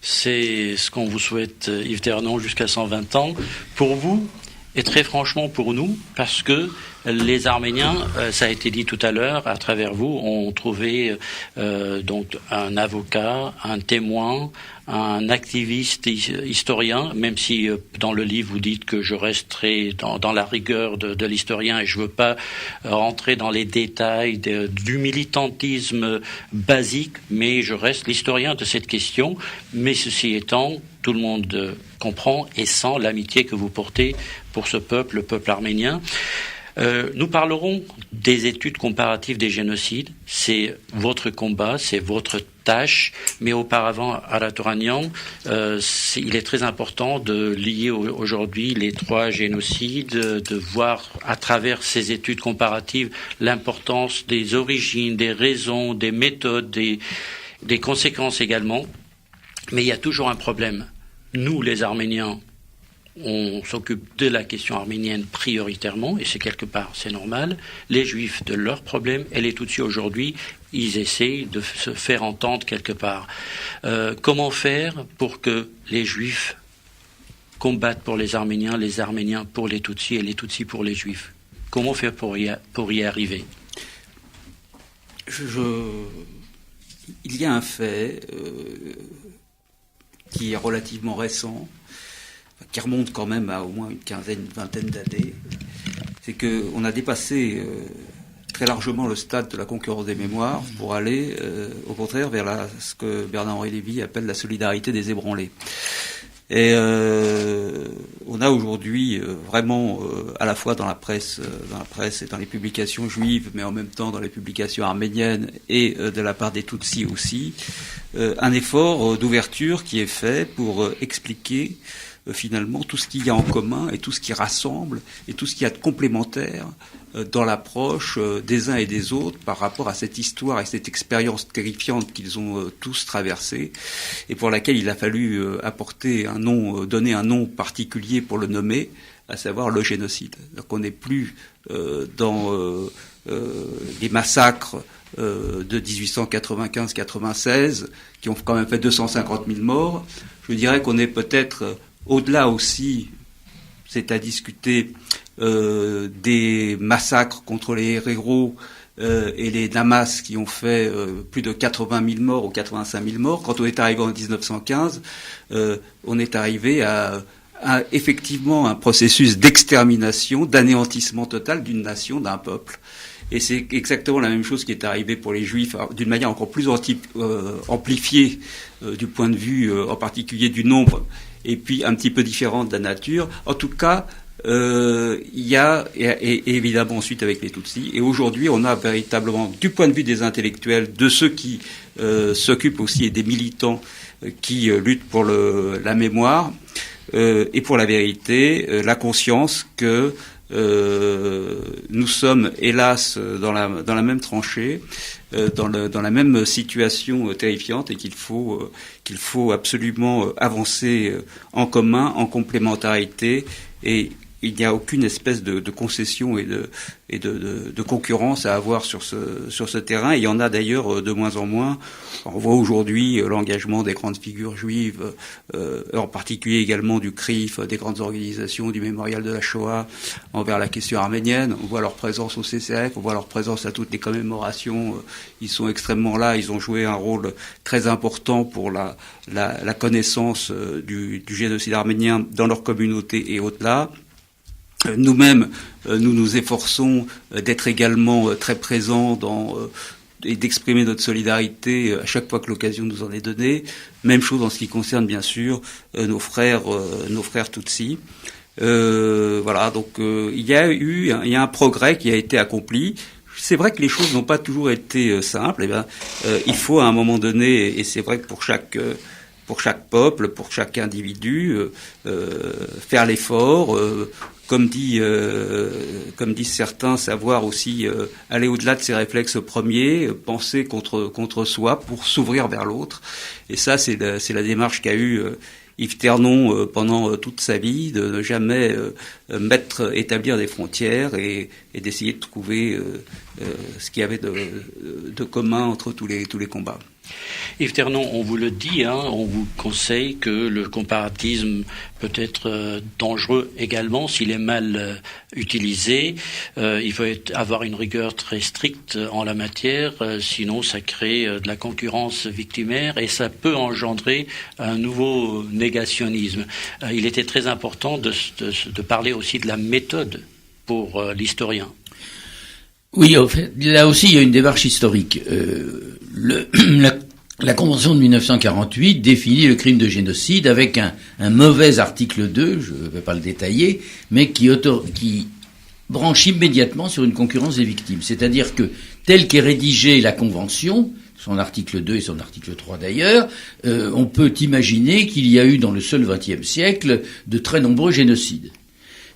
C'est ce qu'on vous souhaite, Yves Ternon, jusqu'à 120 ans. Pour vous, et très franchement pour nous, parce que les Arméniens, ça a été dit tout à l'heure, à travers vous, ont trouvé donc un avocat, un témoin, un activiste historien, même si dans le livre vous dites que je resterai dans la rigueur de l'historien et je veux pas rentrer dans les détails du militantisme basique, mais je reste l'historien de cette question. Mais ceci étant, tout le monde comprend et sent l'amitié que vous portez pour ce peuple, le peuple arménien. Nous parlerons des études comparatives des génocides. C'est votre combat, c'est votre tâche. Mais auparavant, Aratoranian, il est très important de lier aujourd'hui les trois génocides, de voir à travers ces études comparatives l'importance des origines, des raisons, des méthodes, des conséquences également. Mais il y a toujours un problème. Nous, les Arméniens, on s'occupe de la question arménienne prioritairement, et c'est quelque part, c'est normal. Les Juifs de leurs problèmes, et les Tutsis aujourd'hui, ils essaient de se faire entendre quelque part. Comment faire pour que les Juifs combattent pour les Arméniens pour les Tutsis, et les Tutsis pour les Juifs? Comment faire pour y arriver? Il y a un fait qui est relativement récent, qui remonte quand même à au moins une quinzaine, une vingtaine d'années, c'est qu'on a dépassé très largement le stade de la concurrence des mémoires pour aller, au contraire, vers ce que Bernard-Henri Lévy appelle la solidarité des ébranlés. Et on a aujourd'hui vraiment, à la fois dans la presse et dans les publications juives, mais en même temps dans les publications arméniennes et de la part des Tutsis aussi, un effort d'ouverture qui est fait pour expliquer finalement tout ce qu'il y a en commun et tout ce qui rassemble et tout ce qu'il y a de complémentaire dans l'approche des uns et des autres par rapport à cette histoire et cette expérience terrifiante qu'ils ont tous traversée et pour laquelle il a fallu apporter un nom, donner un nom particulier pour le nommer, à savoir le génocide. Donc on n'est plus dans les massacres de 1895-96 qui ont quand même fait 250 000 morts. Je dirais qu'on est peut-être au-delà aussi, c'est à discuter des massacres contre les héros et les Damas qui ont fait plus de 80 000 morts ou 85 000 morts. Quand on est arrivé en 1915, on est arrivé à effectivement un processus d'extermination, d'anéantissement total d'une nation, d'un peuple. Et c'est exactement la même chose qui est arrivée pour les Juifs, d'une manière encore plus amplifiée du point de vue en particulier du nombre, et puis un petit peu différente de la nature. En tout cas, il y a, et évidemment ensuite avec les Tutsis, et aujourd'hui on a véritablement, du point de vue des intellectuels, de ceux qui s'occupent aussi et des militants qui luttent pour la mémoire et pour la vérité, la conscience que nous sommes hélas dans la même tranchée, dans la même situation terrifiante, et qu'il faut absolument avancer en commun, en complémentarité, et il n'y a aucune espèce de concession et de concurrence à avoir sur ce terrain. Et il y en a d'ailleurs de moins en moins. On voit aujourd'hui l'engagement des grandes figures juives, en particulier également du CRIF, des grandes organisations du Mémorial de la Shoah envers la question arménienne. On voit leur présence au CCF, on voit leur présence à toutes les commémorations. Ils sont extrêmement là, ils ont joué un rôle très important pour la connaissance du génocide arménien dans leur communauté et au-delà. Nous-mêmes, nous nous efforçons d'être également très présents et d'exprimer notre solidarité à chaque fois que l'occasion nous en est donnée. Même chose en ce qui concerne bien sûr nos frères Tutsis. Voilà, donc il y a un progrès qui a été accompli. C'est vrai que les choses n'ont pas toujours été simples. Eh bien, il faut à un moment donné, et c'est vrai que pour chaque peuple, pour chaque individu, faire l'effort. Comme disent certains, savoir aussi aller au-delà de ses réflexes premiers, penser contre soi pour s'ouvrir vers l'autre. Et ça, c'est la démarche qu'a eue Yves Ternon pendant toute sa vie, de ne jamais établir des frontières et d'essayer de trouver ce qu'il y avait de commun entre tous les combats. Yves Ternon, on vous le dit, on vous conseille que le comparatisme peut être dangereux également s'il est mal utilisé. Il faut avoir une rigueur très stricte en la matière, sinon ça crée de la concurrence victimaire et ça peut engendrer un nouveau négationnisme. Il était très important de parler aussi de la méthode pour l'historien. Oui, en fait, là aussi, il y a une démarche historique. La Convention de 1948 définit le crime de génocide avec un mauvais article 2, je ne vais pas le détailler, mais qui branche immédiatement sur une concurrence des victimes. C'est-à-dire que, telle qu'est rédigée la Convention, son article 2 et son article 3 d'ailleurs, on peut imaginer qu'il y a eu dans le seul XXe siècle de très nombreux génocides.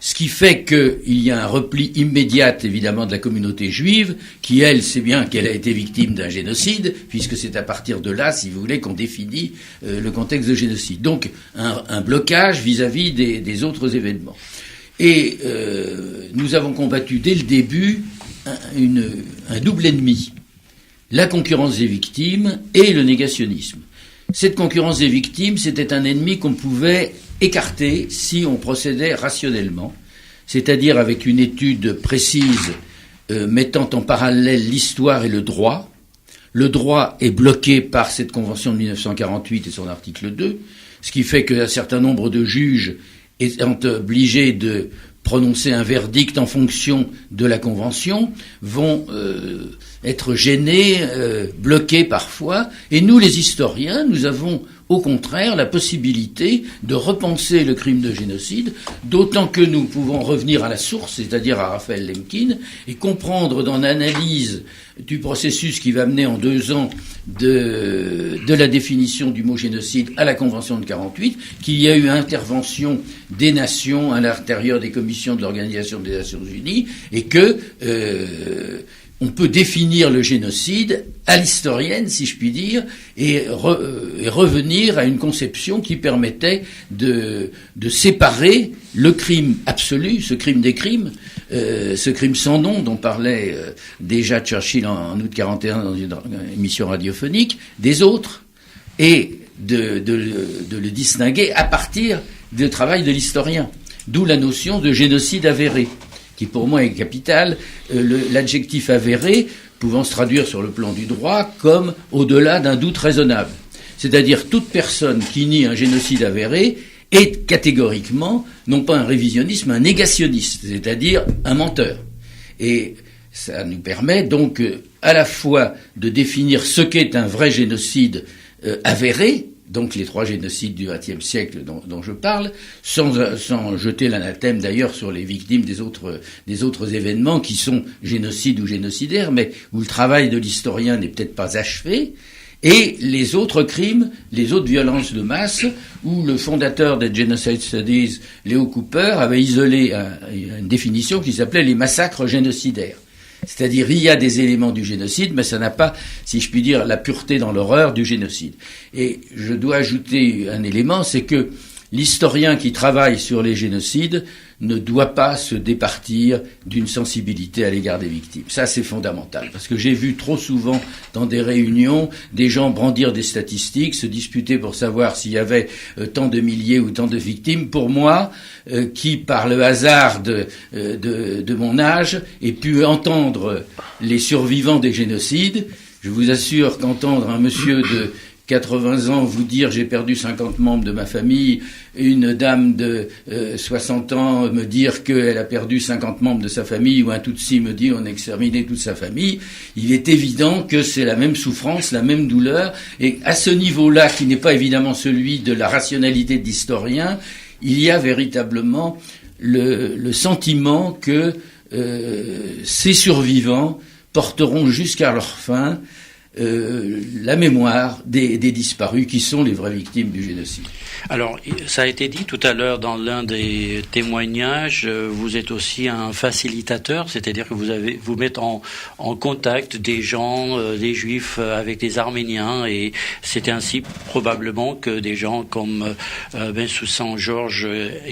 Ce qui fait qu'il y a un repli immédiat, évidemment, de la communauté juive, qui, elle, sait bien qu'elle a été victime d'un génocide, puisque c'est à partir de là, si vous voulez, qu'on définit le contexte de génocide. Donc, un blocage vis-à-vis des autres événements. Et nous avons combattu dès le début un double ennemi. La concurrence des victimes et le négationnisme. Cette concurrence des victimes, c'était un ennemi qu'on pouvait écarter si on procédait rationnellement, c'est-à-dire avec une étude précise mettant en parallèle l'histoire et le droit. Le droit est bloqué par cette convention de 1948 et son article 2, ce qui fait qu'un certain nombre de juges étant obligés de prononcer un verdict en fonction de la convention vont être gênés, bloqués parfois, et nous les historiens, nous avons au contraire la possibilité de repenser le crime de génocide, d'autant que nous pouvons revenir à la source, c'est-à-dire à Raphaël Lemkin, et comprendre dans l'analyse du processus qui va mener en 2 ans de la définition du mot génocide à la Convention de 1948, qu'il y a eu intervention des nations à l'intérieur des commissions de l'Organisation des Nations Unies, et que on peut définir le génocide à l'historienne, si je puis dire, et revenir à une conception qui permettait de séparer le crime absolu, ce crime des crimes, ce crime sans nom dont parlait déjà Churchill en août 1941 dans une émission radiophonique, des autres, et de le distinguer à partir du travail de l'historien. D'où la notion de génocide avéré, qui pour moi est capital, l'adjectif avéré pouvant se traduire sur le plan du droit comme au-delà d'un doute raisonnable. C'est-à-dire toute personne qui nie un génocide avéré est catégoriquement, non pas un révisionnisme, un négationniste, c'est-à-dire un menteur. Et ça nous permet donc à la fois de définir ce qu'est un vrai génocide avéré, donc les 3 génocides du XXe siècle dont je parle, sans jeter l'anathème d'ailleurs sur les victimes des autres événements qui sont génocides ou génocidaires, mais où le travail de l'historien n'est peut-être pas achevé, et les autres crimes, les autres violences de masse, où le fondateur des Genocide Studies, Léo Cooper, avait isolé une définition qui s'appelait les massacres génocidaires. C'est-à-dire, il y a des éléments du génocide, mais ça n'a pas, si je puis dire, la pureté dans l'horreur du génocide. Et je dois ajouter un élément, c'est que l'historien qui travaille sur les génocides ne doit pas se départir d'une sensibilité à l'égard des victimes. Ça, c'est fondamental. Parce que j'ai vu trop souvent dans des réunions des gens brandir des statistiques, se disputer pour savoir s'il y avait tant de milliers ou tant de victimes. Pour moi, qui, par le hasard de mon âge, ai pu entendre les survivants des génocides, je vous assure qu'entendre un monsieur de 80 ans vous dire j'ai perdu 50 membres de ma famille, une dame de 60 ans me dire qu'elle a perdu 50 membres de sa famille, ou un Tutsi me dit on a exterminé toute sa famille, il est évident que c'est la même souffrance, la même douleur, et à ce niveau-là, qui n'est pas évidemment celui de la rationalité d'historien, il y a véritablement le sentiment que ces survivants porteront jusqu'à leur fin la mémoire des disparus qui sont les vraies victimes du génocide. Alors, ça a été dit tout à l'heure dans l'un des témoignages, vous êtes aussi un facilitateur, c'est-à-dire que vous mettez en contact des gens, des juifs avec des Arméniens, et c'est ainsi probablement que des gens comme Bensoussan Georges,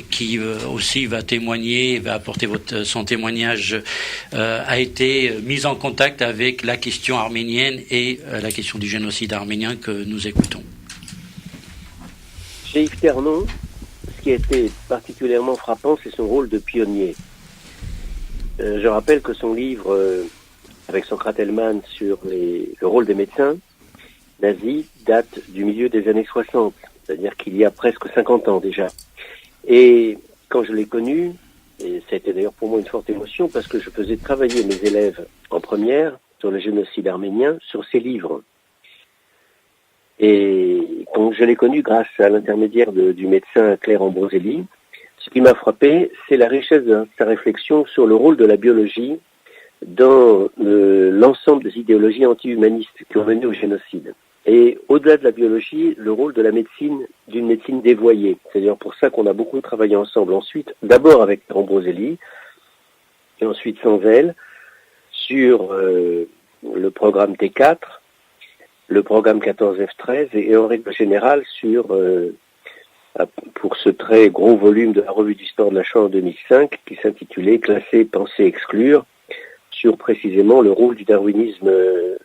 qui aussi va témoigner, va apporter son témoignage, a été mis en contact avec la question arménienne et la question du génocide arménien que nous écoutons. Chez Yves Ternon, ce qui a été particulièrement frappant, c'est son rôle de pionnier. Je rappelle que son livre, avec Socrate Hellman, sur le rôle des médecins nazis, date du milieu des années 60, c'est-à-dire qu'il y a presque 50 ans déjà. Et quand je l'ai connu, et ça a été d'ailleurs pour moi une forte émotion, parce que je faisais travailler mes élèves en première sur le génocide arménien, sur ses livres. Et donc je l'ai connu grâce à l'intermédiaire du médecin Claire Ambroselli. Ce qui m'a frappé, c'est la richesse de sa réflexion sur le rôle de la biologie dans l'ensemble des idéologies anti-humanistes qui ont mené au génocide. Et au-delà de la biologie, le rôle de la médecine, d'une médecine dévoyée. C'est d'ailleurs pour ça qu'on a beaucoup travaillé ensemble ensuite, d'abord avec Ambroselli, et ensuite sans elle, sur le programme T4, le programme 14F13 et en règle générale pour ce très gros volume de la revue d'histoire de la Shoah en 2005 qui s'intitulait Classer, penser, exclure, sur précisément le rôle du darwinisme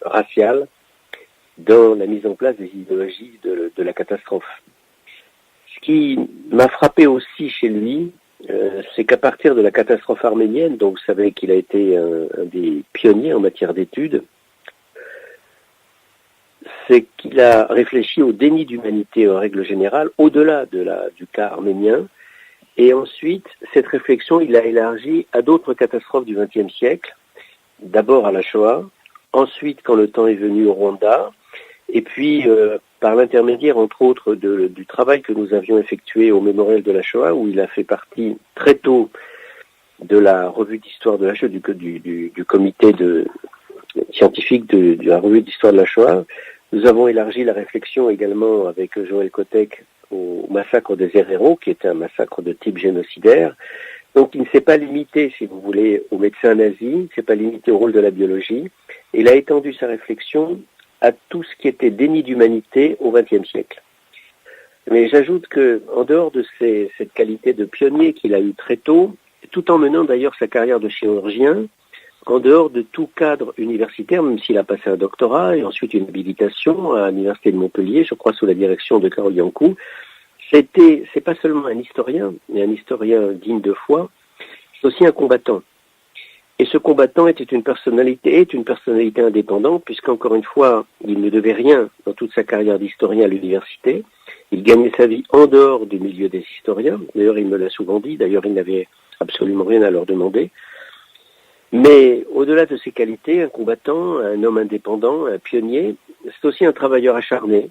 racial dans la mise en place des idéologies de la catastrophe. Ce qui m'a frappé aussi chez lui, c'est qu'à partir de la catastrophe arménienne, donc vous savez qu'il a été un des pionniers en matière d'études, c'est qu'il a réfléchi au déni d'humanité en règle générale, au-delà du cas arménien, et ensuite, cette réflexion, il l'a élargie à d'autres catastrophes du XXe siècle, d'abord à la Shoah, ensuite, quand le temps est venu, au Rwanda, et puis par l'intermédiaire, entre autres, du travail que nous avions effectué au mémorial de la Shoah, où il a fait partie très tôt de la revue d'histoire de la Shoah, du comité scientifique de la revue d'histoire de la Shoah. Nous avons élargi la réflexion également avec Joël Kotek au massacre des Herero, qui était un massacre de type génocidaire. Donc il ne s'est pas limité, si vous voulez, aux médecins nazis, il ne s'est pas limité au rôle de la biologie. Il a étendu sa réflexion à tout ce qui était déni d'humanité au XXe siècle. Mais j'ajoute que, en dehors de cette qualité de pionnier qu'il a eue très tôt, tout en menant d'ailleurs sa carrière de chirurgien, en dehors de tout cadre universitaire, même s'il a passé un doctorat et ensuite une habilitation à l'université de Montpellier, je crois sous la direction de Carole Yankou, c'est pas seulement un historien, mais un historien digne de foi, c'est aussi un combattant. Et ce combattant est une personnalité indépendante, puisqu'encore une fois, il ne devait rien dans toute sa carrière d'historien à l'université. Il gagnait sa vie en dehors du milieu des historiens. D'ailleurs, il me l'a souvent dit. D'ailleurs, il n'avait absolument rien à leur demander. Mais au-delà de ses qualités, un combattant, un homme indépendant, un pionnier, c'est aussi un travailleur acharné.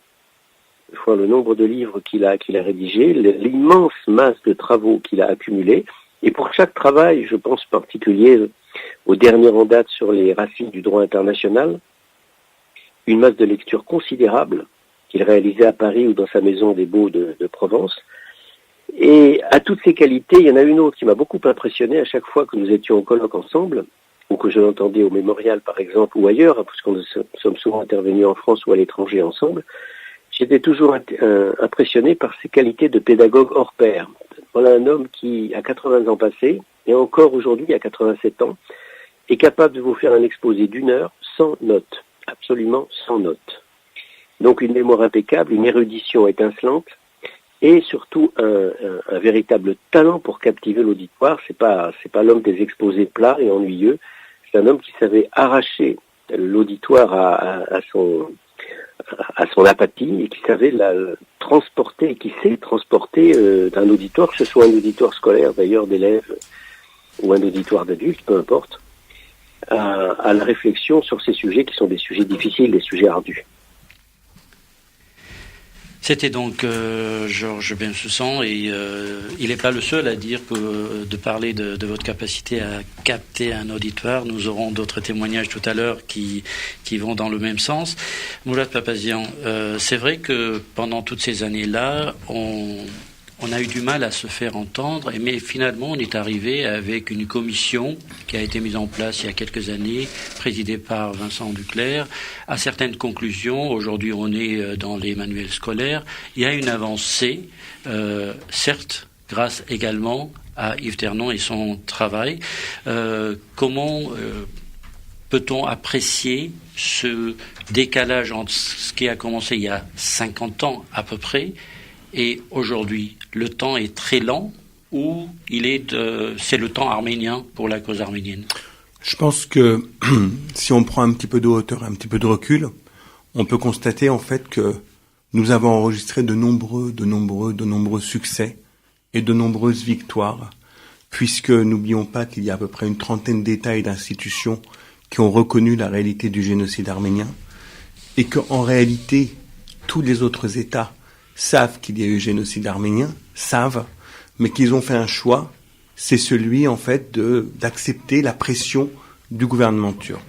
Je vois le nombre de livres qu'il a rédigés, l'immense masse de travaux qu'il a accumulés. Et pour chaque travail, je pense en particulier au dernier en date sur les racines du droit international, une masse de lecture considérable qu'il réalisait à Paris ou dans sa maison des Beaux de Provence. Et à toutes ces qualités, il y en a une autre qui m'a beaucoup impressionné à chaque fois que nous étions au colloque ensemble, ou que je l'entendais au Mémorial par exemple, ou ailleurs, hein, puisqu'on sommes souvent intervenus en France ou à l'étranger ensemble. J'étais toujours impressionné par ses qualités de pédagogue hors pair. Voilà un homme qui, à 80 ans passés, et encore aujourd'hui à 87 ans, est capable de vous faire un exposé d'1 heure sans notes, absolument sans notes. Donc une mémoire impeccable, une érudition étincelante, et surtout un véritable talent pour captiver l'auditoire. C'est pas l'homme des exposés plats et ennuyeux, c'est un homme qui savait arracher l'auditoire à son apathie et qui savait la transporter, et qui sait transporter d'un auditoire, que ce soit un auditoire scolaire d'ailleurs d'élèves ou un auditoire d'adultes, peu importe, à la réflexion sur ces sujets qui sont des sujets difficiles, des sujets ardus. C'était donc Georges Bensoussan, et il n'est pas le seul à dire que de parler de votre capacité à capter un auditoire. Nous aurons d'autres témoignages tout à l'heure qui vont dans le même sens. Mourad Papazian, c'est vrai que pendant toutes ces années-là, on a eu du mal à se faire entendre, mais finalement on est arrivé avec une commission qui a été mise en place il y a quelques années, présidée par Vincent Duclerc, à certaines conclusions. Aujourd'hui on est dans les manuels scolaires. Il y a une avancée, certes, grâce également à Yves Ternon et son travail. Comment peut-on apprécier ce décalage entre ce qui a commencé il y a 50 ans à peu près et aujourd'hui? Le temps est très lent, ou c'est le temps arménien pour la cause arménienne? Je pense que si on prend un petit peu de hauteur, un petit peu de recul, on peut constater en fait que nous avons enregistré de nombreux succès et de nombreuses victoires, puisque n'oublions pas qu'il y a à peu près une trentaine d'États et d'institutions qui ont reconnu la réalité du génocide arménien, et qu'en réalité, tous les autres États savent qu'il y a eu génocide arménien, mais qu'ils ont fait un choix, c'est celui en fait d'accepter la pression du gouvernement turc.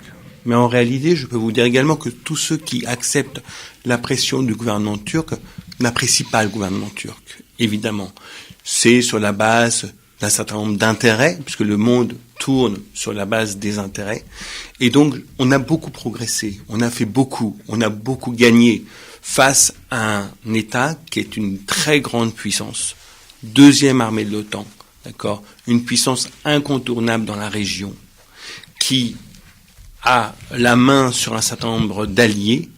Mais en réalité, je peux vous dire également que tous ceux qui acceptent la pression du gouvernement turc n'apprécient pas le gouvernement turc, évidemment. C'est sur la base d'un certain nombre d'intérêts, puisque le monde tourne sur la base des intérêts. Et donc, on a beaucoup progressé, on a beaucoup gagné face à un État qui est une très grande puissance, deuxième armée de l'OTAN, d'accord, une puissance incontournable dans la région, qui a la main sur un certain nombre d'alliés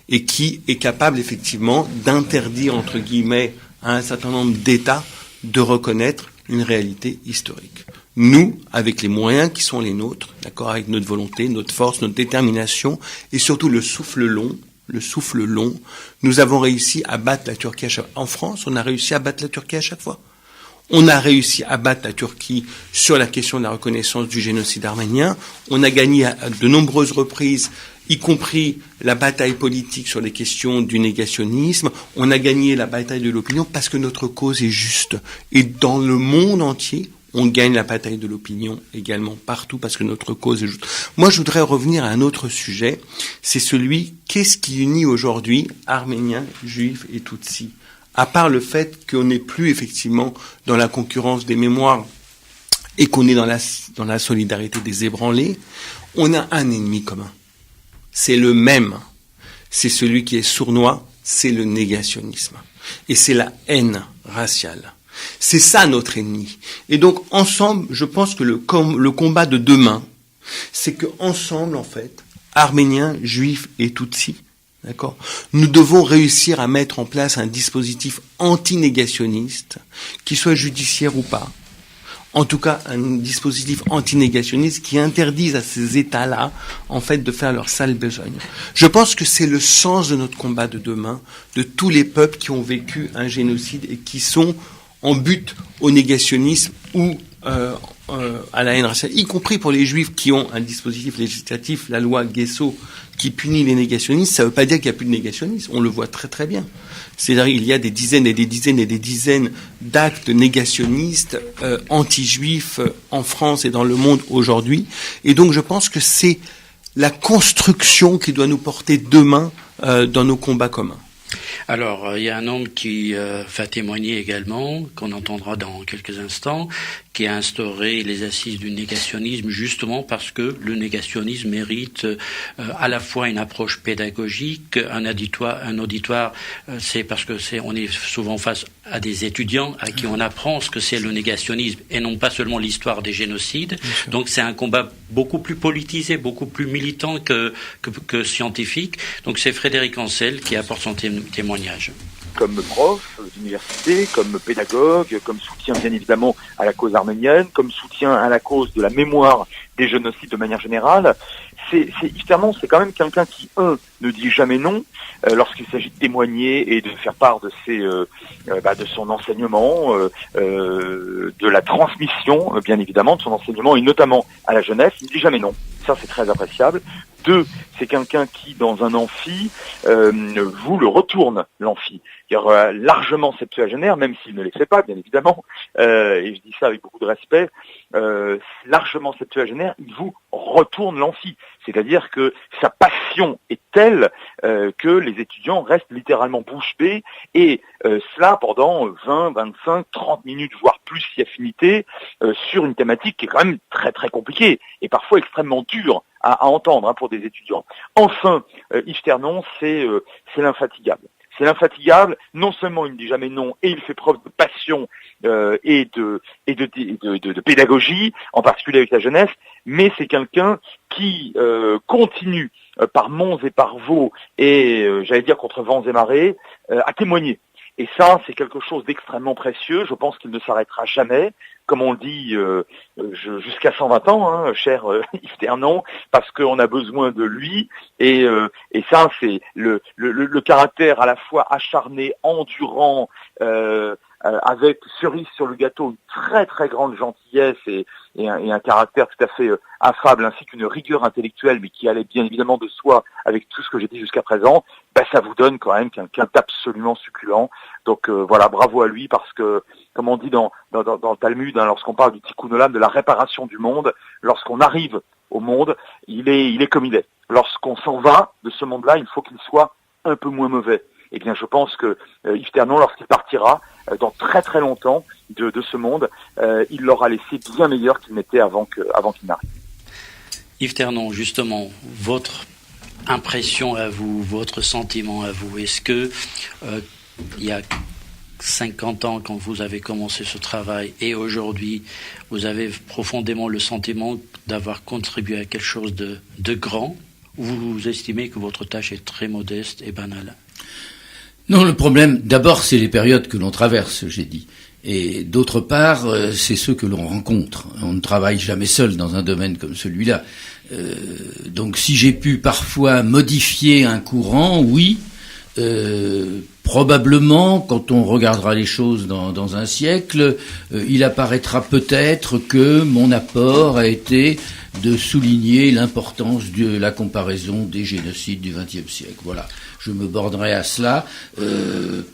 et qui est capable effectivement d'interdire, entre guillemets, à un certain nombre d'États de reconnaître une réalité historique. Nous, avec les moyens qui sont les nôtres, d'accord, avec notre volonté, notre force, notre détermination et surtout le souffle long, nous avons réussi à battre la Turquie à chaque fois. En France, on a réussi à battre la Turquie à chaque fois. On a réussi à battre la Turquie sur la question de la reconnaissance du génocide arménien. On a gagné à de nombreuses reprises, y compris la bataille politique sur les questions du négationnisme. On a gagné la bataille de l'opinion parce que notre cause est juste. Et dans le monde entier, on gagne la bataille de l'opinion également partout parce que notre cause est juste. Moi, je voudrais revenir à un autre sujet. C'est celui, qu'est-ce qui unit aujourd'hui Arméniens, Juifs et Tutsis? À part le fait qu'on n'est plus effectivement dans la concurrence des mémoires et qu'on est dans la solidarité des ébranlés, on a un ennemi commun. C'est le même. C'est celui qui est sournois, c'est le négationnisme. Et c'est la haine raciale. C'est ça notre ennemi. Et donc ensemble, je pense que le combat de demain, c'est que ensemble, en fait, Arméniens, Juifs et Tutsis, d'accord, nous devons réussir à mettre en place un dispositif anti-négationniste, qui soit judiciaire ou pas. En tout cas, un dispositif anti-négationniste qui interdise à ces États-là, en fait, de faire leur sale besogne. Je pense que c'est le sens de notre combat de demain, de tous les peuples qui ont vécu un génocide et qui sont en but au négationnisme ou à la haine raciale, y compris pour les Juifs qui ont un dispositif législatif, la loi Guesso, qui punit les négationnistes. Ça ne veut pas dire qu'il n'y a plus de négationnisme, on le voit très très bien. C'est-à-dire qu'il y a des dizaines et des dizaines et des dizaines d'actes négationnistes, anti-juifs en France et dans le monde aujourd'hui. Et donc je pense que c'est la construction qui doit nous porter demain dans nos combats communs. Alors, il y a un homme qui va témoigner également, qu'on entendra dans quelques instants, qui a instauré les assises du négationnisme, justement parce que le négationnisme mérite à la fois une approche pédagogique, un auditoire, c'est parce que on est souvent face à des étudiants à qui on apprend ce que c'est le négationnisme et non pas seulement l'histoire des génocides. Donc c'est un combat beaucoup plus politisé, beaucoup plus militant que scientifique. Donc c'est Frédéric Ancel qui apporte son témoignage. Comme prof d'université, comme pédagogue, comme soutien bien évidemment à la cause arménienne, comme soutien à la cause de la mémoire des génocides de manière générale, Yves Ternon, c'est quand même quelqu'un qui, ne dit jamais non lorsqu'il s'agit de témoigner et de faire part de de son enseignement, de la transmission, bien évidemment, de son enseignement et notamment à la jeunesse. Il ne dit jamais non. Ça, c'est très appréciable. 2, c'est quelqu'un qui, dans un amphi, vous le retourne, l'amphi. C'est-à-dire largement septuagénaire, même s'il ne les fait pas, bien évidemment, et je dis ça avec beaucoup de respect, largement septuagénaire, il vous retourne l'amphi. C'est-à-dire que sa passion est telle que les étudiants restent littéralement bouche bée, et cela pendant 20, 25, 30 minutes, voire plus si affinité, sur une thématique qui est quand même très très compliquée, et parfois extrêmement dure à entendre pour des étudiants. Enfin, Yves Ternon, c'est l'infatigable. C'est l'infatigable, non seulement il ne dit jamais non, et il fait preuve de passion et de pédagogie, en particulier avec la jeunesse, mais c'est quelqu'un qui continue par monts et par vaux, et j'allais dire contre vents et marées, à témoigner. Et ça, c'est quelque chose d'extrêmement précieux. Je pense qu'il ne s'arrêtera jamais, comme on le dit, jusqu'à 120 ans, cher Yves Ternon, parce qu'on a besoin de lui. Et ça, c'est le caractère à la fois acharné, endurant, avec cerise sur le gâteau, une très très grande gentillesse et un caractère tout à fait affable, ainsi qu'une rigueur intellectuelle, mais qui allait bien évidemment de soi avec tout ce que j'ai dit jusqu'à présent, ça vous donne quand même quelqu'un d'absolument succulent. Donc voilà, bravo à lui, parce que, comme on dit dans le Talmud, lorsqu'on parle du tikkun olam, de la réparation du monde, lorsqu'on arrive au monde, il est comme il est. Lorsqu'on s'en va de ce monde-là, il faut qu'il soit un peu moins mauvais. Eh bien, je pense que Yves Ternon, lorsqu'il partira dans très très longtemps de ce monde, il l'aura laissé bien meilleur qu'il n'était avant qu'il n'arrive. Yves Ternon, justement, votre impression à vous, votre sentiment à vous, est-ce que il y a 50 ans, quand vous avez commencé ce travail, et aujourd'hui, vous avez profondément le sentiment d'avoir contribué à quelque chose de grand, ou vous estimez que votre tâche est très modeste et banale? Non, le problème, d'abord, c'est les périodes que l'on traverse, j'ai dit. Et d'autre part, c'est ceux que l'on rencontre. On ne travaille jamais seul dans un domaine comme celui-là. Donc si j'ai pu parfois modifier un courant, oui, probablement, quand on regardera les choses dans un siècle, il apparaîtra peut-être que mon apport a été de souligner l'importance de la comparaison des génocides du XXe siècle. Voilà. Je me bornerai à cela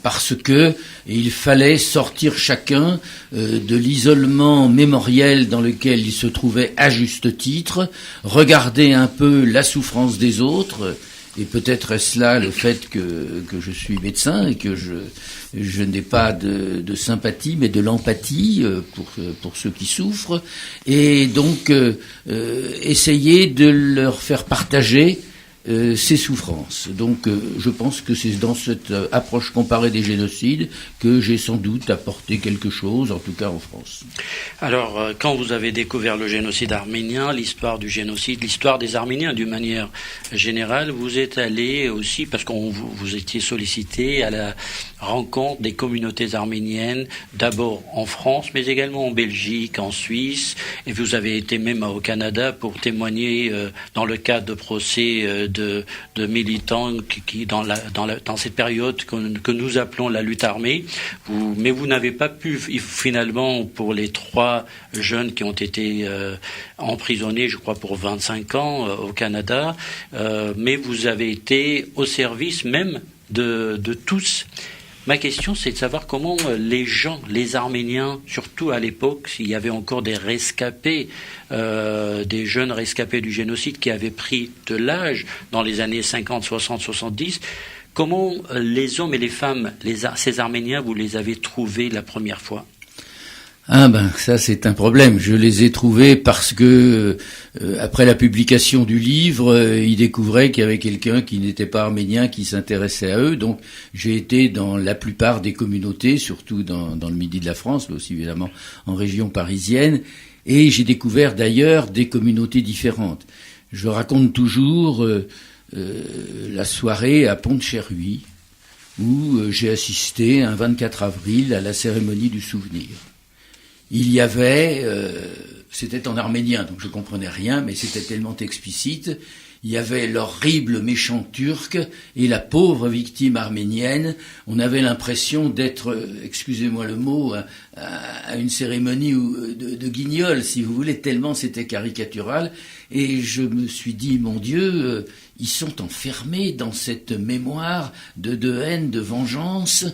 parce que il fallait sortir chacun de l'isolement mémoriel dans lequel il se trouvait à juste titre, regarder un peu la souffrance des autres, et peut-être est-ce là le fait que je suis médecin et que je n'ai pas de sympathie mais de l'empathie pour ceux qui souffrent, et donc essayer de leur faire partager ces souffrances. Donc je pense que c'est dans cette approche comparée des génocides que j'ai sans doute apporté quelque chose, en tout cas en France. Alors, quand vous avez découvert le génocide arménien, l'histoire du génocide, l'histoire des Arméniens d'une manière générale, vous êtes allé aussi, parce que vous étiez sollicité à la rencontre des communautés arméniennes, d'abord en France, mais également en Belgique, en Suisse, et vous avez été même au Canada pour témoigner dans le cadre de procès de militants qui dans cette période que nous appelons la lutte armée. Mais vous n'avez pas pu, finalement, pour les 3 jeunes qui ont été emprisonnés, je crois, pour 25 ans au Canada, mais vous avez été au service même de tous. Ma question, c'est de savoir comment les gens, les Arméniens, surtout à l'époque, s'il y avait encore des rescapés, des jeunes rescapés du génocide qui avaient pris de l'âge dans les années 50, 60, 70, comment les hommes et les femmes, ces Arméniens, vous les avez trouvés la première fois ? Ah ben ça c'est un problème. Je les ai trouvés parce que après la publication du livre, ils découvraient qu'il y avait quelqu'un qui n'était pas arménien qui s'intéressait à eux. Donc j'ai été dans la plupart des communautés, surtout dans le midi de la France, mais aussi évidemment en région parisienne, et j'ai découvert d'ailleurs des communautés différentes. Je raconte toujours la soirée à Pont-de-Cherruy où j'ai assisté un 24 avril à la cérémonie du souvenir. Il y avait, c'était en arménien, donc je comprenais rien, mais c'était tellement explicite. Il y avait l'horrible méchant turc et la pauvre victime arménienne. On avait l'impression d'être, excusez-moi le mot, à une cérémonie de guignol, si vous voulez, tellement c'était caricatural. Et je me suis dit, mon Dieu, ils sont enfermés dans cette mémoire de haine, de vengeance,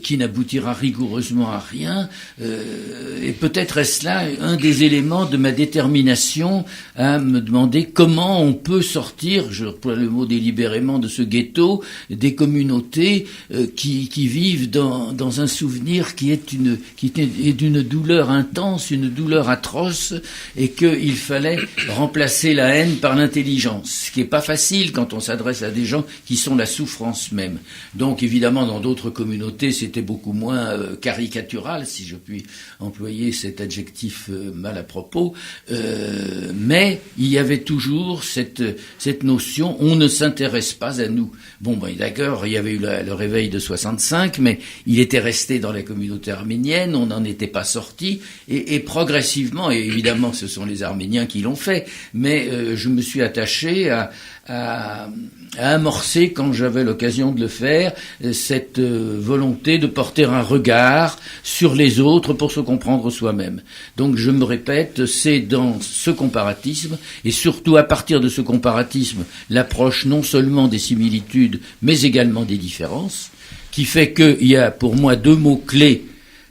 qui n'aboutira rigoureusement à rien. Et peut-être est-ce là un des éléments de ma détermination à me demander comment on peut sortir, je reprends le mot délibérément, de ce ghetto, des communautés qui vivent dans un souvenir qui est d'une douleur intense, une douleur atroce, et qu'il fallait remplacer la haine par l'intelligence, ce qui n'est pas facile quand on s'adresse à des gens qui sont la souffrance même. Donc évidemment dans d'autres communautés c'était beaucoup moins caricatural, si je puis employer cet adjectif mal à propos, mais il y avait toujours cette notion, on ne s'intéresse pas à nous. Bon ben d'accord, il y avait eu le réveil de 65, mais il était resté dans la communauté arménienne, on n'en était pas sorti, et progressivement, et évidemment ce sont les Arméniens qui l'ont fait, mais je me suis attaché à amorcer, quand j'avais l'occasion de le faire, cette volonté de porter un regard sur les autres pour se comprendre soi-même. Donc je me répète, c'est dans ce comparatisme, et surtout à partir de ce comparatisme, l'approche non seulement des similitudes, mais également des différences, qui fait qu'il y a pour moi deux mots-clés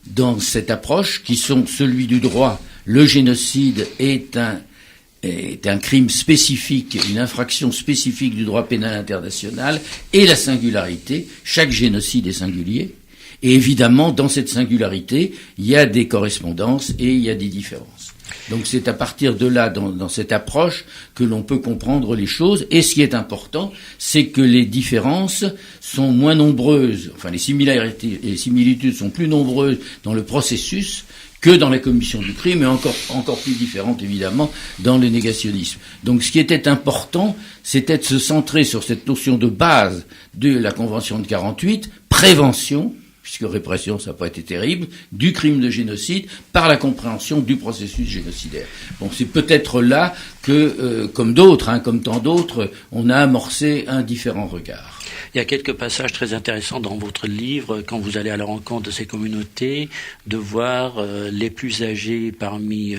dans cette approche, qui sont celui du droit. Le génocide est un crime spécifique, une infraction spécifique du droit pénal international, et la singularité. Chaque génocide est singulier. Et évidemment, dans cette singularité, il y a des correspondances et il y a des différences. Donc c'est à partir de là, dans cette approche, que l'on peut comprendre les choses. Et ce qui est important, c'est que les différences sont moins nombreuses, enfin les similarités et les similitudes sont plus nombreuses dans le processus que dans la commission du crime, et encore plus différente évidemment dans le négationnisme. Donc ce qui était important, c'était de se centrer sur cette notion de base de la Convention de 48, prévention, puisque répression ça n'a pas été terrible, du crime de génocide par la compréhension du processus génocidaire. Bon, c'est peut-être là que, comme d'autres, comme tant d'autres, on a amorcé un différent regard. Il y a quelques passages très intéressants dans votre livre, quand vous allez à la rencontre de ces communautés, de voir les plus âgés parmi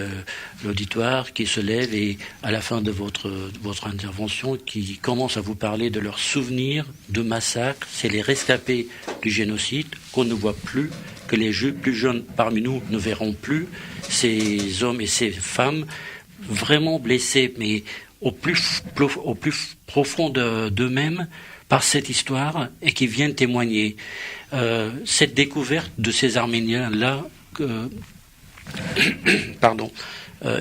l'auditoire qui se lèvent et à la fin de votre intervention, qui commencent à vous parler de leurs souvenirs de massacres. C'est les rescapés du génocide qu'on ne voit plus, que les plus jeunes parmi nous ne verront plus, ces hommes et ces femmes vraiment blessés, mais au plus profond d'eux-mêmes, par cette histoire, et qui viennent témoigner. Cette découverte de ces Arméniens-là,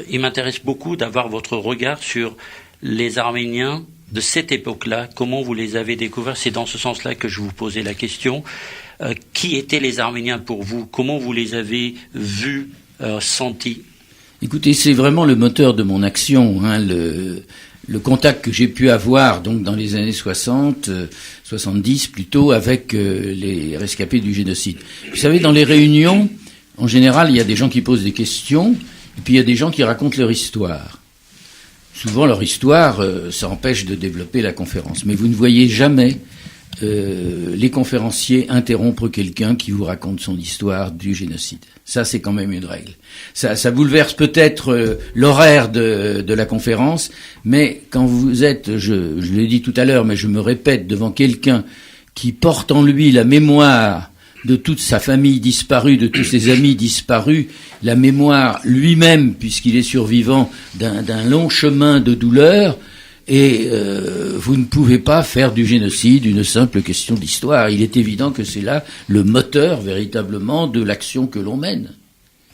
il m'intéresse beaucoup d'avoir votre regard sur les Arméniens de cette époque-là, comment vous les avez découverts. C'est dans ce sens-là que je vous posais la question. Qui étaient les Arméniens pour vous? Comment vous les avez vus, sentis? Écoutez, c'est vraiment le moteur de mon action, le contact que j'ai pu avoir donc dans les années 60, 70 plutôt, avec les rescapés du génocide. Vous savez, dans les réunions, en général, il y a des gens qui posent des questions, et puis il y a des gens qui racontent leur histoire. Souvent, leur histoire, ça empêche de développer la conférence. Mais vous ne voyez jamais les conférenciers interrompre quelqu'un qui vous raconte son histoire du génocide. Ça, c'est quand même une règle. Ça bouleverse peut-être l'horaire de la conférence, mais quand vous êtes, je l'ai dit tout à l'heure, mais je me répète, devant quelqu'un qui porte en lui la mémoire de toute sa famille disparue, de tous ses amis disparus, la mémoire lui-même, puisqu'il est survivant d'un long chemin de douleur, et vous ne pouvez pas faire du génocide une simple question d'histoire. Il est évident que c'est là le moteur véritablement de l'action que l'on mène.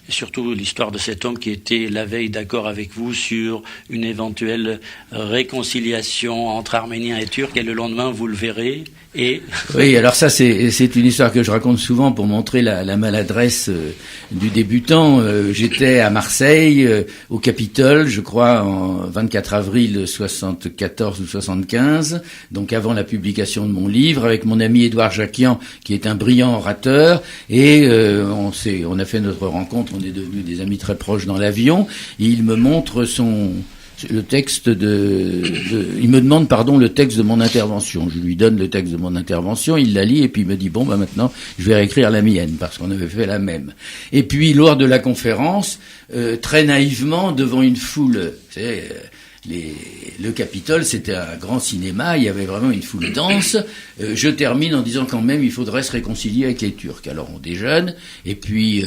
Et surtout l'histoire de cet homme qui était la veille d'accord avec vous sur une éventuelle réconciliation entre Arméniens et Turcs, et le lendemain vous le verrez. Et oui, alors ça c'est une histoire que je raconte souvent pour montrer la maladresse du débutant. J'étais à Marseille, au Capitole, je crois, en 24 avril 74 ou 75, donc avant la publication de mon livre, avec mon ami Édouard Jacquian, qui est un brillant orateur, et on a fait notre rencontre, on est devenus des amis très proches dans l'avion. Il me montre il me demande le texte de mon intervention. Je lui donne le texte de mon intervention, il la lit et puis il me dit bon maintenant je vais réécrire la mienne parce qu'on avait fait la même. Et puis lors de la conférence, très naïvement devant une foule, le Capitole, c'était un grand cinéma, il y avait vraiment une foule dense. Je termine en disant quand même il faudrait se réconcilier avec les Turcs. Alors on déjeune, et puis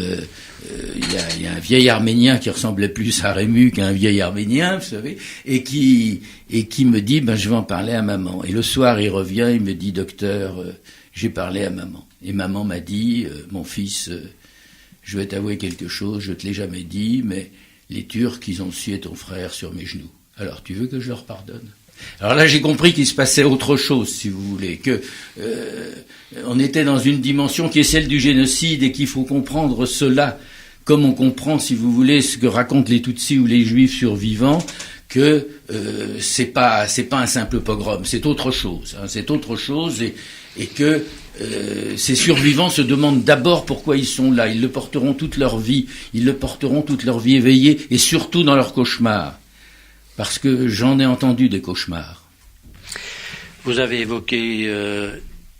il y a un vieil Arménien qui ressemblait plus à Rému qu'à un vieil Arménien, vous savez, et qui me dit je vais en parler à maman. Et le soir il revient, il me dit docteur, j'ai parlé à maman. Et maman m'a dit mon fils, je vais t'avouer quelque chose, je te l'ai jamais dit, mais les Turcs ils ont scié ton frère sur mes genoux. Alors, tu veux que je leur pardonne? Alors là, j'ai compris qu'il se passait autre chose, si vous voulez, que on était dans une dimension qui est celle du génocide et qu'il faut comprendre cela comme on comprend, si vous voulez, ce que racontent les Tutsis ou les Juifs survivants, que c'est pas un simple pogrom, c'est autre chose, c'est autre chose, et que ces survivants se demandent d'abord pourquoi ils sont là. Ils le porteront toute leur vie, éveillés, et surtout dans leurs cauchemars. Parce que j'en ai entendu des cauchemars. Vous avez évoqué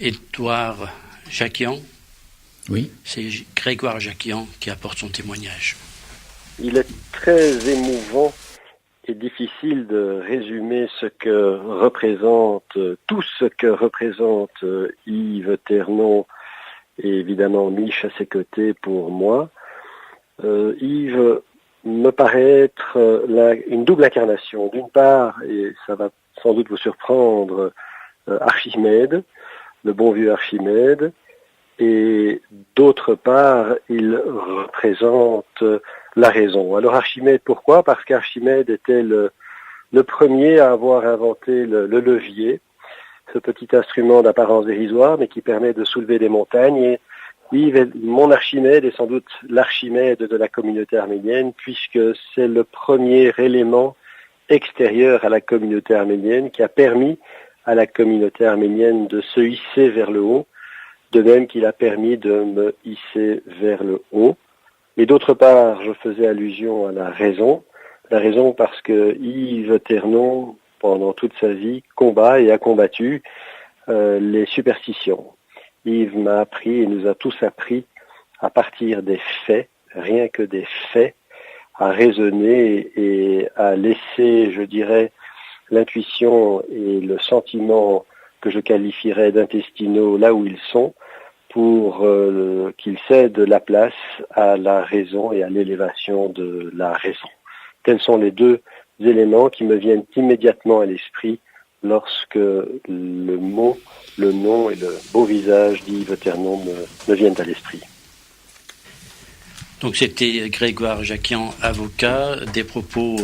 Édouard Jacquian. Oui. C'est Grégoire Jacquian qui apporte son témoignage. Il est très émouvant et difficile de résumer tout ce que représente Yves Ternon et évidemment Mich à ses côtés pour moi. Yves me paraît être une double incarnation. D'une part, et ça va sans doute vous surprendre, Archimède, le bon vieux Archimède, et d'autre part, il représente la raison. Alors Archimède, pourquoi? Parce qu'Archimède était le premier à avoir inventé le levier, ce petit instrument d'apparence dérisoire, mais qui permet de soulever des montagnes. Et Yves, mon Archimède, est sans doute l'Archimède de la communauté arménienne, puisque c'est le premier élément extérieur à la communauté arménienne qui a permis à la communauté arménienne de se hisser vers le haut, de même qu'il a permis de me hisser vers le haut. Et d'autre part, je faisais allusion à la raison parce que Yves Ternon, pendant toute sa vie, combat et a combattu les superstitions. Yves m'a appris et nous a tous appris à partir des faits, rien que des faits, à raisonner et à laisser, je dirais, l'intuition et le sentiment que je qualifierais d'intestinaux là où ils sont, pour qu'ils cèdent la place à la raison et à l'élévation de la raison. Tels sont les deux éléments qui me viennent immédiatement à l'esprit lorsque le mot, le nom et le beau visage d'Yves Ternon me viennent à l'esprit. Donc c'était Grégoire Jacquian, avocat, des propos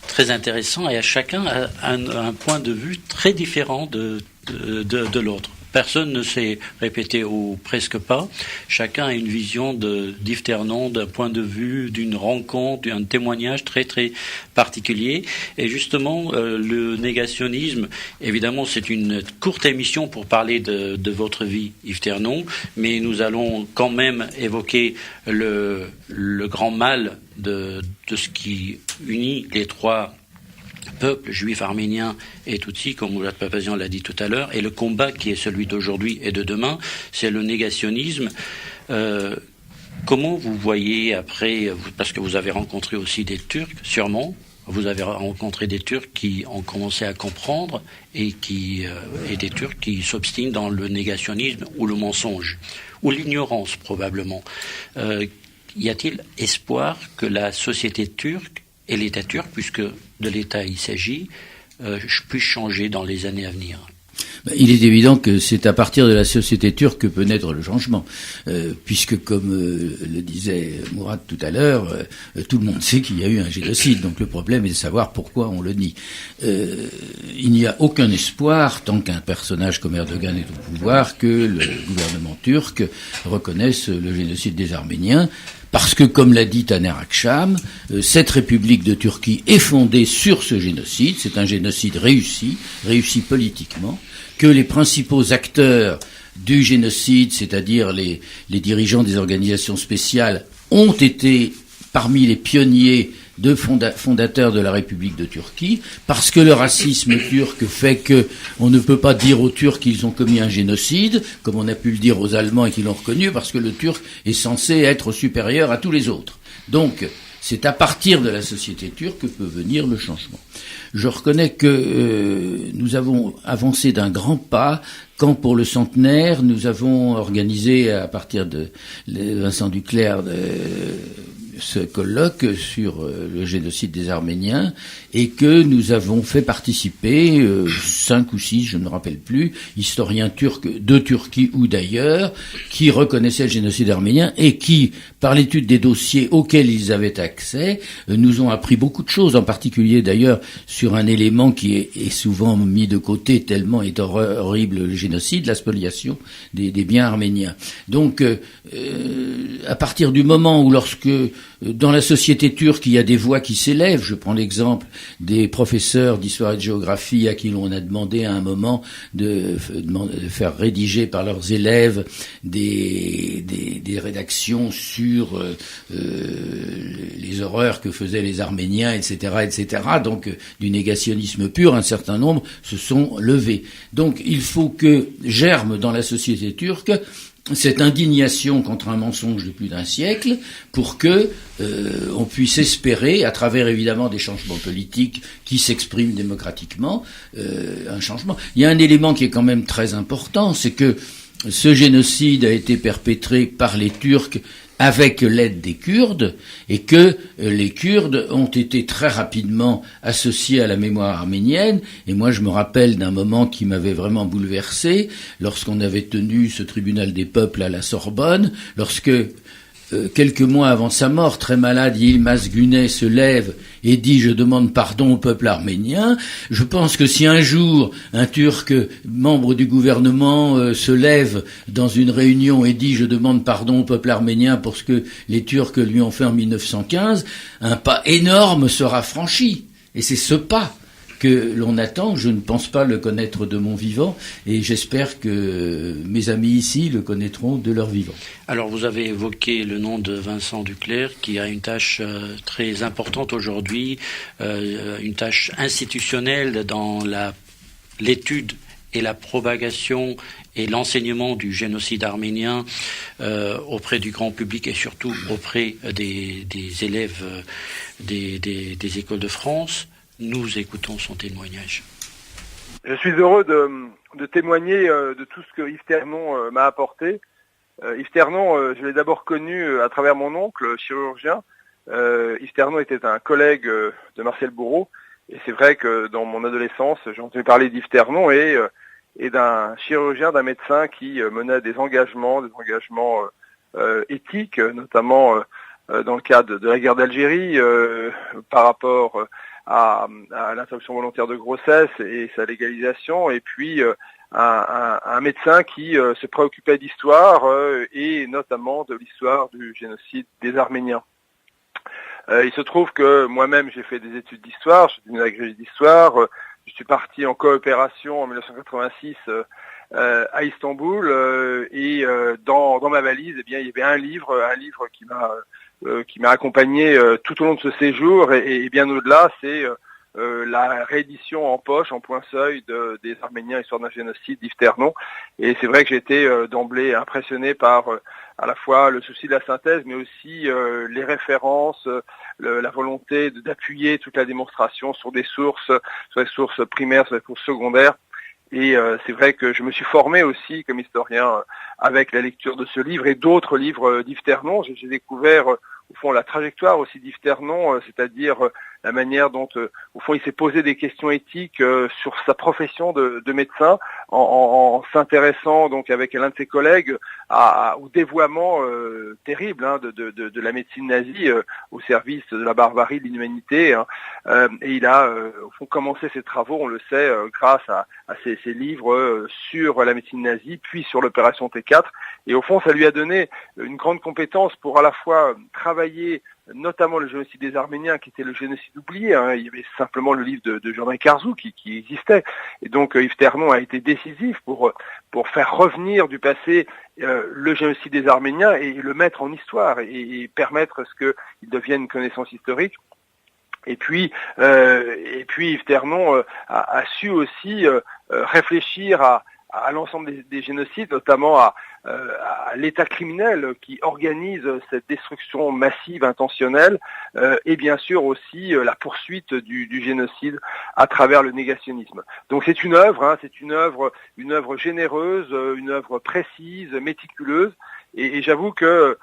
très intéressants, et à chacun un point de vue très différent de l'autre. Personne ne s'est répété ou presque pas. Chacun a une vision d'Yves Ternon, d'un point de vue, d'une rencontre, d'un témoignage très très particulier. Et justement, le négationnisme, évidemment, c'est une courte émission pour parler de votre vie, Yves Ternon, mais nous allons quand même évoquer le grand mal de ce qui unit les trois peuple juif, arménien et Tutsi, comme Moulad Papazian l'a dit tout à l'heure, et le combat qui est celui d'aujourd'hui et de demain, c'est le négationnisme. Comment vous voyez après, parce que vous avez rencontré aussi des Turcs, sûrement, Vous avez rencontré des Turcs qui ont commencé à comprendre et des Turcs qui s'obstinent dans le négationnisme ou le mensonge, ou l'ignorance probablement. Y a-t-il espoir que la société turque et l'État turc, puisque de l'État il s'agit, puissent changer dans les années à venir? Il est évident que c'est à partir de la société turque que peut naître le changement, puisque comme le disait Mourad tout à l'heure, tout le monde sait qu'il y a eu un génocide, donc le problème est de savoir pourquoi on le nie. Il n'y a aucun espoir, tant qu'un personnage comme Erdogan est au pouvoir, que le gouvernement turc reconnaisse le génocide des Arméniens, parce que, comme l'a dit Taner Akçam, cette République de Turquie est fondée sur ce génocide, c'est un génocide réussi politiquement, que les principaux acteurs du génocide, c'est-à-dire les dirigeants des organisations spéciales, ont été parmi les pionniers fondateurs de la République de Turquie, parce que le racisme turc fait que on ne peut pas dire aux Turcs qu'ils ont commis un génocide, comme on a pu le dire aux Allemands et qu'ils l'ont reconnu, parce que le Turc est censé être supérieur à tous les autres. Donc, c'est à partir de la société turque que peut venir le changement. Je reconnais que nous avons avancé d'un grand pas quand, pour le centenaire, nous avons organisé, à partir de Vincent Duclerc, ce colloque sur le génocide des Arméniens, et que nous avons fait participer 5 ou 6, je ne me rappelle plus, historiens turcs de Turquie ou d'ailleurs, qui reconnaissaient le génocide arménien et qui, par l'étude des dossiers auxquels ils avaient accès, nous ont appris beaucoup de choses, en particulier d'ailleurs sur un élément qui est souvent mis de côté tellement est horrible le génocide, la spoliation des biens arméniens. Donc, à partir du moment où lorsque dans la société turque, il y a des voix qui s'élèvent. Je prends l'exemple des professeurs d'histoire et de géographie à qui l'on a demandé à un moment de faire rédiger par leurs élèves des rédactions sur les horreurs que faisaient les Arméniens, etc. Donc, du négationnisme pur, un certain nombre se sont levés. Donc, il faut que germe dans la société turque cette indignation contre un mensonge de plus d'un siècle pour que on puisse espérer, à travers évidemment des changements politiques qui s'expriment démocratiquement, un changement. Il y a un élément qui est quand même très important, c'est que ce génocide a été perpétré par les Turcs avec l'aide des Kurdes, et que les Kurdes ont été très rapidement associés à la mémoire arménienne. Et moi, je me rappelle d'un moment qui m'avait vraiment bouleversé, lorsqu'on avait tenu ce tribunal des peuples à la Sorbonne, lorsque quelques mois avant sa mort, très malade, Yilmaz Güney se lève et dit « Je demande pardon au peuple arménien ». Je pense que si un jour un Turc, membre du gouvernement, se lève dans une réunion et dit « Je demande pardon au peuple arménien pour ce que les Turcs lui ont fait en 1915 », un pas énorme sera franchi. Et c'est ce pas que l'on attend. Je ne pense pas le connaître de mon vivant, et j'espère que mes amis ici le connaîtront de leur vivant. Alors, vous avez évoqué le nom de Vincent Duclerc, qui a une tâche très importante aujourd'hui, une tâche institutionnelle dans l'étude et la propagation et l'enseignement du génocide arménien auprès du grand public et surtout auprès des élèves des écoles de France. Nous écoutons son témoignage. Je suis heureux de témoigner de tout ce que Yves Ternon m'a apporté. Yves Ternon, je l'ai d'abord connu à travers mon oncle, chirurgien. Yves Ternon était un collègue de Marcel Bourreau. Et c'est vrai que dans mon adolescence, j'ai entendu parler d'Yves Ternon et d'un chirurgien, d'un médecin qui menait des engagements éthiques, notamment dans le cadre de la guerre d'Algérie, par rapport à l'interruption volontaire de grossesse et sa légalisation, et puis un médecin qui se préoccupait d'histoire et notamment de l'histoire du génocide des Arméniens. Il se trouve que moi-même j'ai fait des études d'histoire, j'ai une agrégé d'histoire, je suis parti en coopération en 1986 à Istanbul et dans ma valise, eh bien, il y avait un livre qui m'a accompagné tout au long de ce séjour et bien au-delà, c'est la réédition en poche, en point-seuil des Arméniens, histoire d'un génocide d'Yves Ternon. Et c'est vrai que j'ai été d'emblée impressionné par à la fois le souci de la synthèse, mais aussi les références, la volonté d'appuyer toute la démonstration sur des sources, sur les sources primaires, sur les sources secondaires. Et c'est vrai que je me suis formé aussi comme historien avec la lecture de ce livre et d'autres livres d'Yves Ternon. J'ai découvert au fond la trajectoire aussi d'Yves Ternon, c'est-à-dire la manière dont au fond il s'est posé des questions éthiques sur sa profession de médecin en s'intéressant donc avec l'un de ses collègues au dévoiement terrible de la médecine nazie au service de la barbarie, de l'inhumanité. Et il a au fond commencé ses travaux, on le sait, grâce à ses livres sur la médecine nazie, puis sur l'opération T4. Et au fond, ça lui a donné une grande compétence pour à la fois travailler notamment le génocide des Arméniens, qui était le génocide oublié. Il y avait simplement le livre de Jourdain Karzou qui existait. Et donc Yves Ternon a été décisif pour faire revenir du passé le génocide des Arméniens et le mettre en histoire et permettre à ce qu'il devienne une connaissance historique. Et puis Yves Ternon a su aussi réfléchir à l'ensemble des génocides, notamment à l'État criminel qui organise cette destruction massive, intentionnelle, et bien sûr aussi la poursuite du génocide à travers le négationnisme. Donc c'est une œuvre, une œuvre généreuse, une œuvre précise, méticuleuse. Et j'avoue que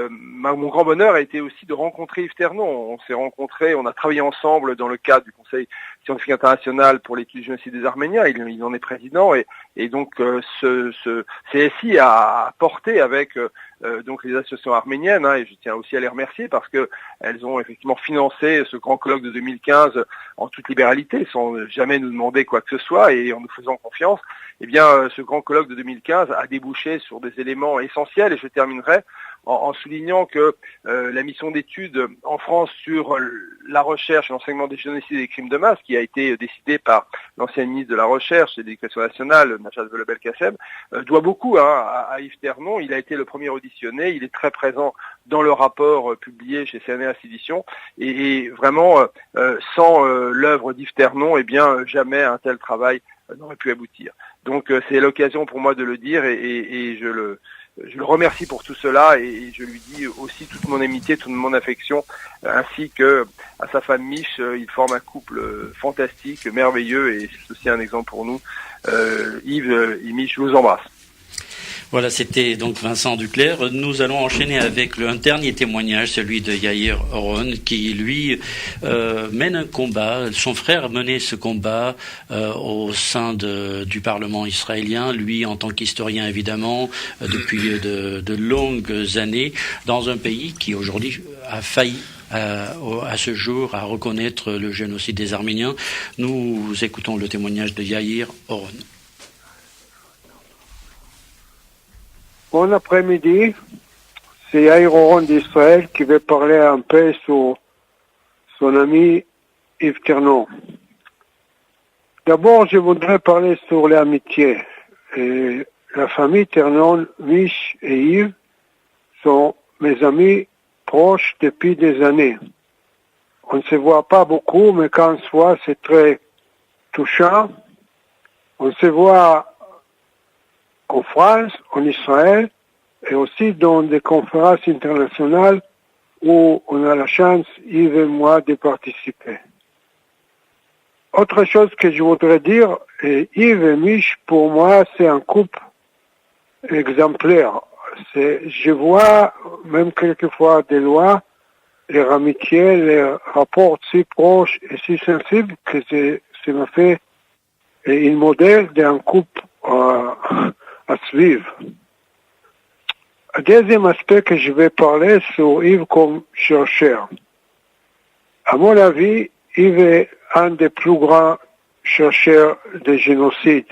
mon grand bonheur a été aussi de rencontrer Yves Ternon. On s'est rencontrés, on a travaillé ensemble dans le cadre du Conseil scientifique international pour l'étude du génocide des Arméniens. Il en est président et donc ce CSI a porté avec donc les associations arméniennes, et je tiens aussi à les remercier parce que elles ont effectivement financé ce grand colloque de 2015 en toute libéralité, sans jamais nous demander quoi que ce soit et en nous faisant confiance. Eh bien, ce grand colloque de 2015 a débouché sur des éléments essentiels et je terminerai en soulignant que la mission d'étude en France sur la recherche et l'enseignement des génocides et des crimes de masse, qui a été décidée par l'ancien ministre de la Recherche et de l'Éducation nationale, Najat Vallaud-Belkacem, doit beaucoup à Yves Ternon. Il a été le premier auditionné, il est très présent dans le rapport publié chez CNRS Éditions, et vraiment, sans l'œuvre d'Yves Ternon, eh bien, jamais un tel travail n'aurait pu aboutir. Donc c'est l'occasion pour moi de le dire et je le remercie pour tout cela et je lui dis aussi toute mon amitié, toute mon affection, ainsi que à sa femme Mich. Ils forment un couple fantastique, merveilleux et c'est aussi un exemple pour nous. Yves et Mich, je vous embrasse. Voilà, c'était donc Vincent Duclerc. Nous allons enchaîner avec un dernier témoignage, celui de Yair Oron, qui lui mène un combat. Son frère menait ce combat au sein du Parlement israélien, lui en tant qu'historien évidemment, depuis de longues années, dans un pays qui aujourd'hui a failli à ce jour à reconnaître le génocide des Arméniens. Nous écoutons le témoignage de Yair Oron. Bon après-midi, c'est Yair Oron d'Israël qui veut parler un peu sur son ami Yves Ternon. D'abord, je voudrais parler sur l'amitié. Et la famille Ternon, Mich et Yves sont mes amis proches depuis des années. On ne se voit pas beaucoup, mais quand on se voit, c'est très touchant. On se voit en France, en Israël, et aussi dans des conférences internationales où on a la chance, Yves et moi, de participer. Autre chose que je voudrais dire, Yves et Mich, pour moi, c'est un couple exemplaire. Je vois, même quelquefois de loin, leur amitié, les rapports si proches et si sensibles que ça me fait une modèle d'un couple à suivre. Un deuxième aspect que je vais parler sur Yves comme chercheur. À mon avis, Yves est un des plus grands chercheurs de génocide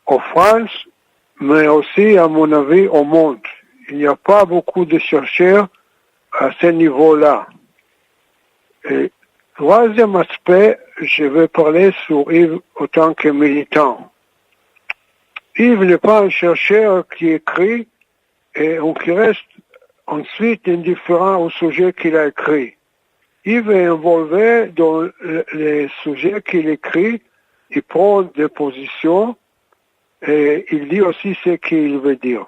en France, mais aussi, à mon avis, au monde. Il n'y a pas beaucoup de chercheurs à ce niveau-là. Et troisième aspect, je vais parler sur Yves en tant que militant. Yves n'est pas un chercheur qui écrit et qui reste ensuite indifférent au sujet qu'il a écrit. Yves est involvé dans les sujets qu'il écrit, il prend des positions et il dit aussi ce qu'il veut dire.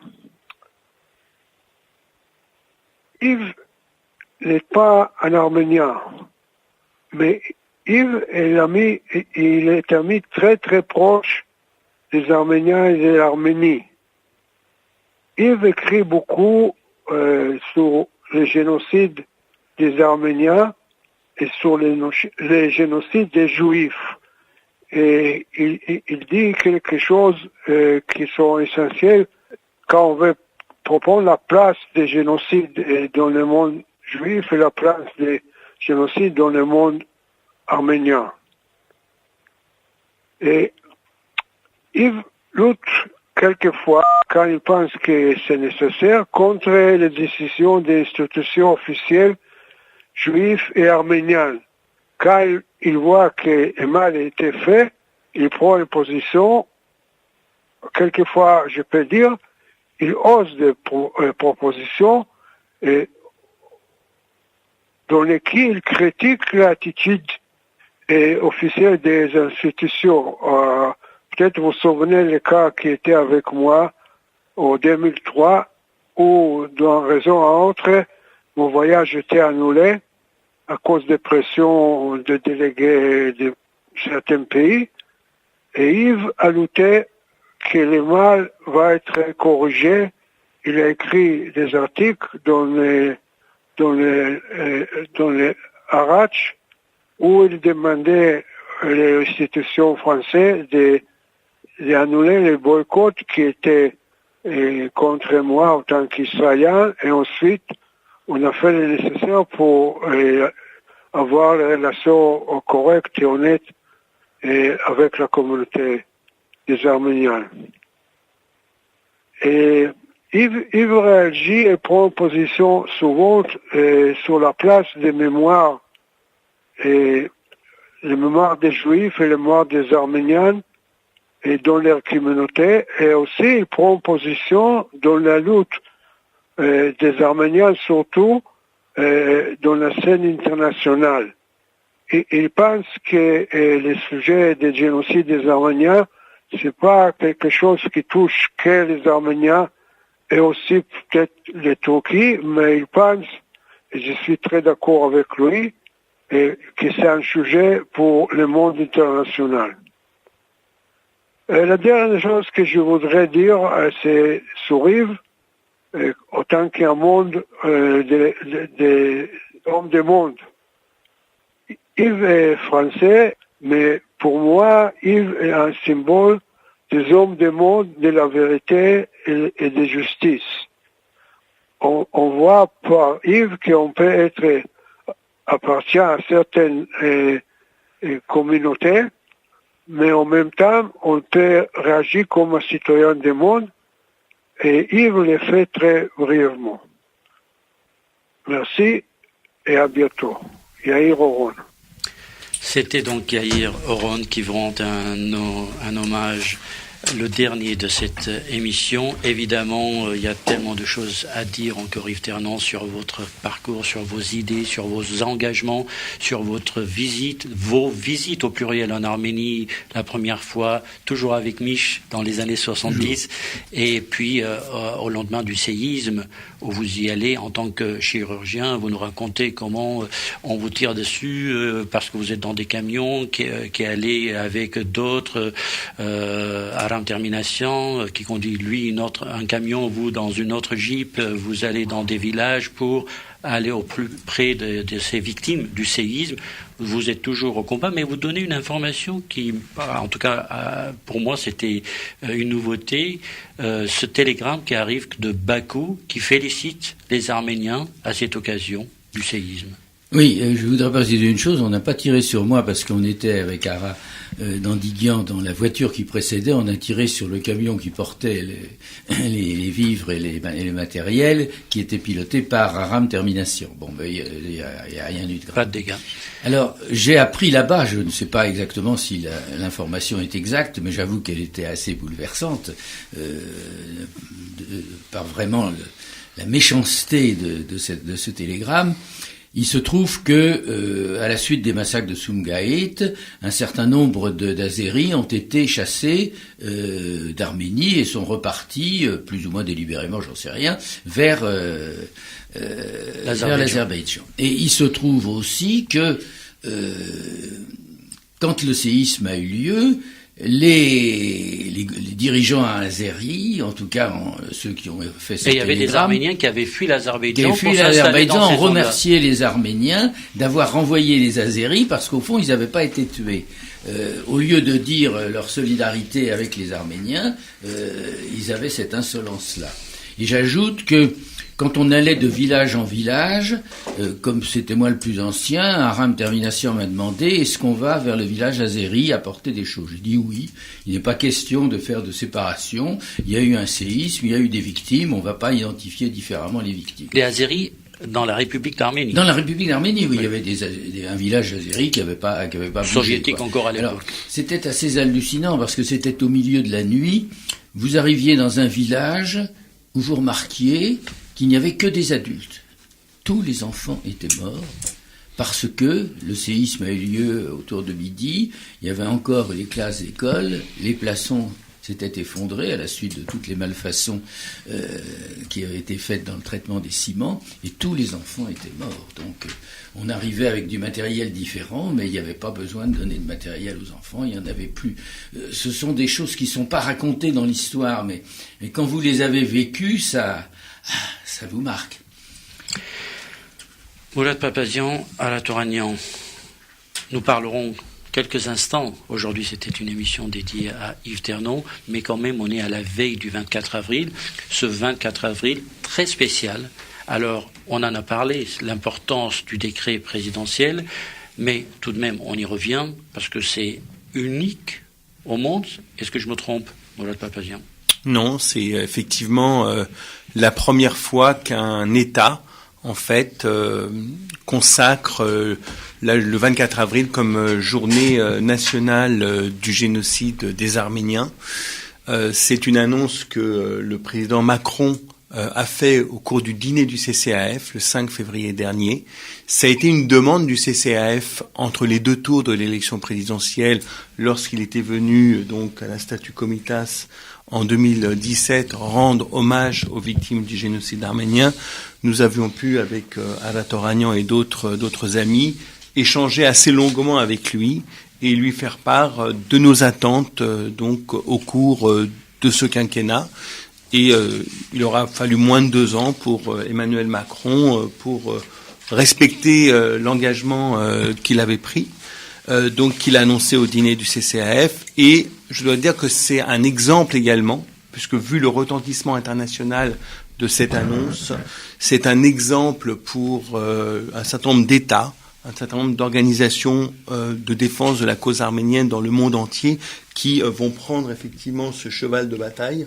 Yves, n'est pas un Arménien, mais Yves il est ami très très proche des Arméniens et de l'Arménie. Yves écrit beaucoup sur les génocides des Arméniens et sur les génocides des Juifs. Et il dit quelque chose qui sont essentiels quand on veut prendre la place des génocides dans le monde juif et la place des génocides dans le monde arménien. Et Yves lutte quelquefois, quand il pense que c'est nécessaire, contre les décisions des institutions officielles juives et arméniennes. Quand il voit que le mal a été fait, il prend une position, quelquefois, je peux dire, il ose des propositions dans lesquelles il critique l'attitude officielle des institutions. Peut-être vous vous souvenez le cas qui était avec moi en 2003, où, d'une raison à autre, mon voyage était annulé à cause des pressions de délégués de certains pays. Et Yves a lutté que le mal va être corrigé. Il a écrit des articles dans les Harach où il demandait les institutions françaises d'annuler les boycotts qui étaient contre moi en tant qu'Israélien, et ensuite on a fait le nécessaire pour avoir des relations correctes et honnêtes avec la communauté des Arméniens. Et Yves réagit et prend position souvent sur la place des mémoires, les mémoires des Juifs et les mémoires des Arméniens et dans leur communauté, et aussi il prend position dans la lutte des Arméniens, surtout dans la scène internationale. Et il pense que le sujet des génocides des Arméniens, c'est pas quelque chose qui touche que les Arméniens et aussi peut-être les Turcs, mais il pense, et je suis très d'accord avec lui, que c'est un sujet pour le monde international. La dernière chose que je voudrais dire, c'est sur Yves, autant qu'un monde des hommes du monde. Yves est français, mais pour moi, Yves est un symbole des hommes du monde, de la vérité et de justice. On voit par Yves qu'on peut être appartient à certaines communautés, mais en même temps, on peut réagir comme un citoyen du monde, et Yves le fait très brièvement. Merci et à bientôt. Yair Oron. C'était donc Yair Oron qui vous rend un hommage, le dernier de cette émission. Évidemment, il y a tellement de choses à dire encore, Yves Ternon, sur votre parcours, sur vos idées, sur vos engagements, sur votre visite, vos visites au pluriel en Arménie, la première fois, toujours avec Mich dans les années 70, et puis au lendemain du séisme, où vous y allez en tant que chirurgien, vous nous racontez comment on vous tire dessus parce que vous êtes dans des camions qui allaient avec d'autres Aram Termination, qui conduit lui un camion, vous dans une autre Jeep, vous allez dans des villages pour aller au plus près de ces victimes du séisme. Vous êtes toujours au combat, mais vous donnez une information qui, en tout cas pour moi, c'était une nouveauté. Ce télégramme qui arrive de Bakou, qui félicite les Arméniens à cette occasion du séisme. Oui, je voudrais préciser une chose, on n'a pas tiré sur moi parce qu'on était avec Ara d'Andiguian dans la voiture qui précédait, on a tiré sur le camion qui portait les vivres et les matériels qui était piloté par Aram Termination. Bon, ben, il y a rien eu de grave. Pas de dégâts. Alors, j'ai appris là-bas, je ne sais pas exactement si l'information est exacte, mais j'avoue qu'elle était assez bouleversante, par vraiment la méchanceté de ce télégramme. Il se trouve que, à la suite des massacres de Sumgait, un certain nombre d'Azéris ont été chassés d'Arménie et sont repartis, plus ou moins délibérément, j'en sais rien, vers l'Azerbaïdjan. Et il se trouve aussi que, quand le séisme a eu lieu, les dirigeants azéris, en tout cas ceux qui ont fait cette Et il y avait des Arméniens qui avaient fui l'Azerbaïdjan. On remerciait les Arméniens d'avoir renvoyé les Azéris parce qu'au fond ils n'avaient pas été tués. Au lieu de dire leur solidarité avec les Arméniens, ils avaient cette insolence-là. Et j'ajoute que quand on allait de village en village, comme c'était moi le plus ancien, Aram Termination m'a demandé « Est-ce qu'on va vers le village azéri apporter des choses ?» J'ai dit oui, il n'est pas question de faire de séparation, il y a eu un séisme, il y a eu des victimes, on ne va pas identifier différemment les victimes. Les Azéris dans la République d'Arménie. Dans la République d'Arménie, oui, il y avait un village azéri qui n'avait pas bougé. Soviétique encore à l'époque. Alors, c'était assez hallucinant parce que c'était au milieu de la nuit, vous arriviez dans un village où vous remarquiez qu'il n'y avait que des adultes. Tous les enfants étaient morts parce que le séisme a eu lieu autour de midi, il y avait encore les classes d'école, les plaçons s'étaient effondrés à la suite de toutes les malfaçons qui avaient été faites dans le traitement des ciments, et tous les enfants étaient morts. Donc on arrivait avec du matériel différent, mais il n'y avait pas besoin de donner de matériel aux enfants, il n'y en avait plus. Ce sont des choses qui ne sont pas racontées dans l'histoire, mais quand vous les avez vécues, ça vous marque. Mourad Papazian, Ala Touranian, nous parlerons quelques instants. Aujourd'hui, c'était une émission dédiée à Yves Ternon, mais quand même, on est à la veille du 24 avril. Ce 24 avril, très spécial. Alors, on en a parlé, l'importance du décret présidentiel, mais tout de même, on y revient, parce que c'est unique au monde. Est-ce que je me trompe, Mourad Papazian ? Non, c'est effectivement la première fois qu'un État, en fait, consacre le 24 avril comme journée nationale du génocide des Arméniens. C'est une annonce que le président Macron a fait au cours du dîner du CCAF le 5 février dernier. Ça a été une demande du CCAF entre les deux tours de l'élection présidentielle lorsqu'il était venu donc à la statue Komitas en 2017 rendre hommage aux victimes du génocide arménien. Nous avions pu, avec Ala Touranian et d'autres amis, échanger assez longuement avec lui et lui faire part de nos attentes donc au cours de ce quinquennat. Et il aura fallu moins de 2 ans pour Emmanuel Macron pour respecter l'engagement qu'il avait pris, donc qu'il a annoncé au dîner du CCAF. Et je dois dire que c'est un exemple également, puisque vu le retentissement international de cette annonce, c'est un exemple pour un certain nombre d'États, un certain nombre d'organisations de défense de la cause arménienne dans le monde entier qui vont prendre effectivement ce cheval de bataille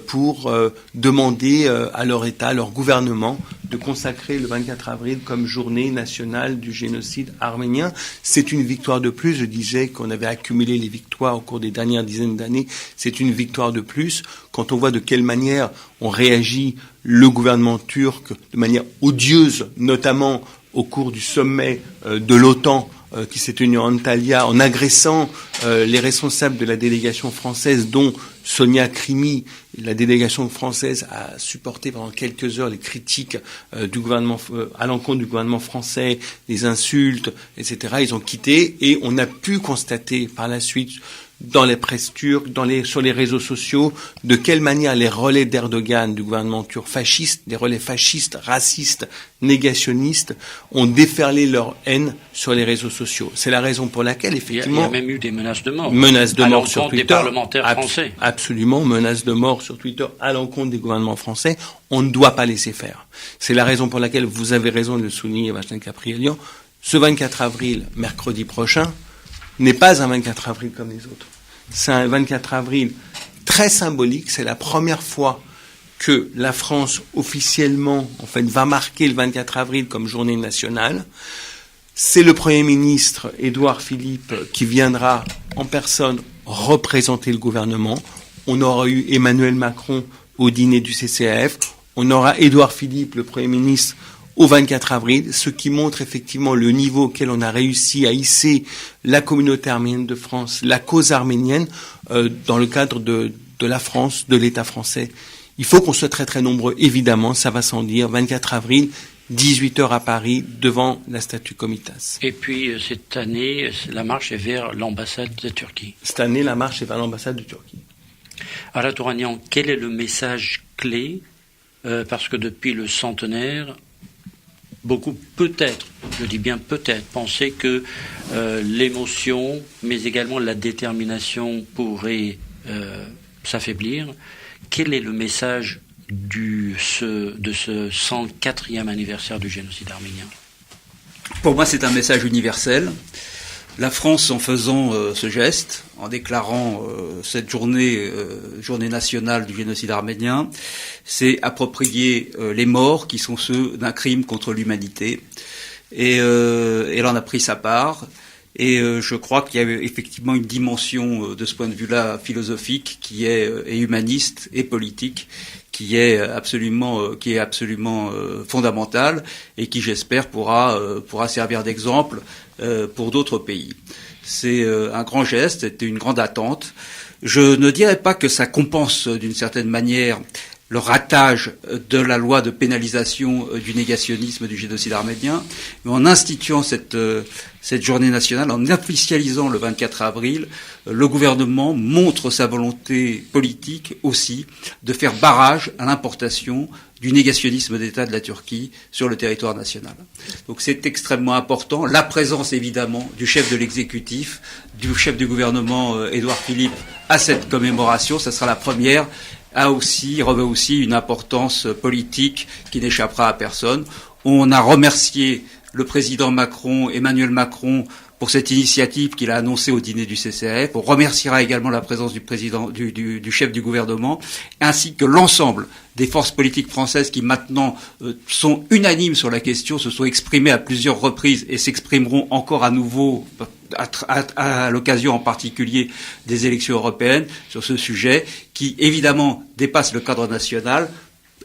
pour demander à leur État, à leur gouvernement, de consacrer le 24 avril comme journée nationale du génocide arménien. C'est une victoire de plus. Je disais qu'on avait accumulé les victoires au cours des dernières dizaines d'années. C'est une victoire de plus. Quand on voit de quelle manière on réagit le gouvernement turc de manière odieuse, notamment au cours du sommet de l'OTAN qui s'est tenu en Antalya, en agressant les responsables de la délégation française, dont Sonia Krimi. La délégation française a supporté pendant quelques heures les critiques du gouvernement à l'encontre du gouvernement français, les insultes, etc. Ils ont quitté et on a pu constater par la suite dans les presses turques, sur les réseaux sociaux, de quelle manière les relais d'Erdogan, du gouvernement turc fasciste, des relais fascistes, racistes, négationnistes, ont déferlé leur haine sur les réseaux sociaux. C'est la raison pour laquelle, effectivement... Il y a même eu des menaces de mort. Menaces de mort sur Twitter. Des parlementaires français. Absolument, menaces de mort sur Twitter à l'encontre des gouvernements français. On ne doit pas laisser faire. C'est la raison pour laquelle vous avez raison de le souligner, Vachtan Caprielian. Ce 24 avril, mercredi prochain, n'est pas un 24 avril comme les autres. C'est un 24 avril très symbolique. C'est la première fois que la France officiellement, en fait, va marquer le 24 avril comme journée nationale. C'est le Premier ministre Édouard Philippe qui viendra en personne représenter le gouvernement. On aura eu Emmanuel Macron au dîner du CCAF. On aura Édouard Philippe, le Premier ministre, au 24 avril, ce qui montre effectivement le niveau auquel on a réussi à hisser la communauté arménienne de France, la cause arménienne, dans le cadre de la France, de l'État français. Il faut qu'on soit très très nombreux, évidemment, ça va sans dire, 24 avril, 18h à Paris, devant la statue Komitas. Et puis, cette année, la marche est vers l'ambassade de Turquie. Cette année, la marche est vers l'ambassade de Turquie. Ara Touranian, quel est le message clé parce que depuis le centenaire, beaucoup peut-être, je dis bien peut-être, pensaient que l'émotion, mais également la détermination pourrait s'affaiblir. Quel est le message de ce 104e anniversaire du génocide arménien? Pour moi, c'est un message universel. La France, en faisant ce geste, en déclarant cette journée nationale du génocide arménien, s'est approprié les morts qui sont ceux d'un crime contre l'humanité. Et elle en a pris sa part. Et je crois qu'il y a effectivement une dimension de ce point de vue-là philosophique et humaniste et politique qui est absolument fondamentale et qui, j'espère, pourra servir d'exemple pour d'autres pays. C'est un grand geste, c'était une grande attente. Je ne dirais pas que ça compense d'une certaine manière le ratage de la loi de pénalisation du négationnisme du génocide arménien, mais en instituant cette journée nationale, en officialisant le 24 avril, le gouvernement montre sa volonté politique aussi de faire barrage à l'importation du négationnisme d'État de la Turquie sur le territoire national. Donc c'est extrêmement important. La présence évidemment du chef de l'exécutif, du chef du gouvernement Édouard Philippe à cette commémoration, ça sera la première, revêt aussi une importance politique qui n'échappera à personne. On a remercié le président Macron, Emmanuel Macron, pour cette initiative qu'il a annoncée au dîner du CCAF. On remerciera également la présence du président, du chef du gouvernement, ainsi que l'ensemble des forces politiques françaises qui maintenant sont unanimes sur la question, se sont exprimées à plusieurs reprises et s'exprimeront encore à nouveau à l'occasion en particulier des élections européennes sur ce sujet qui évidemment dépasse le cadre national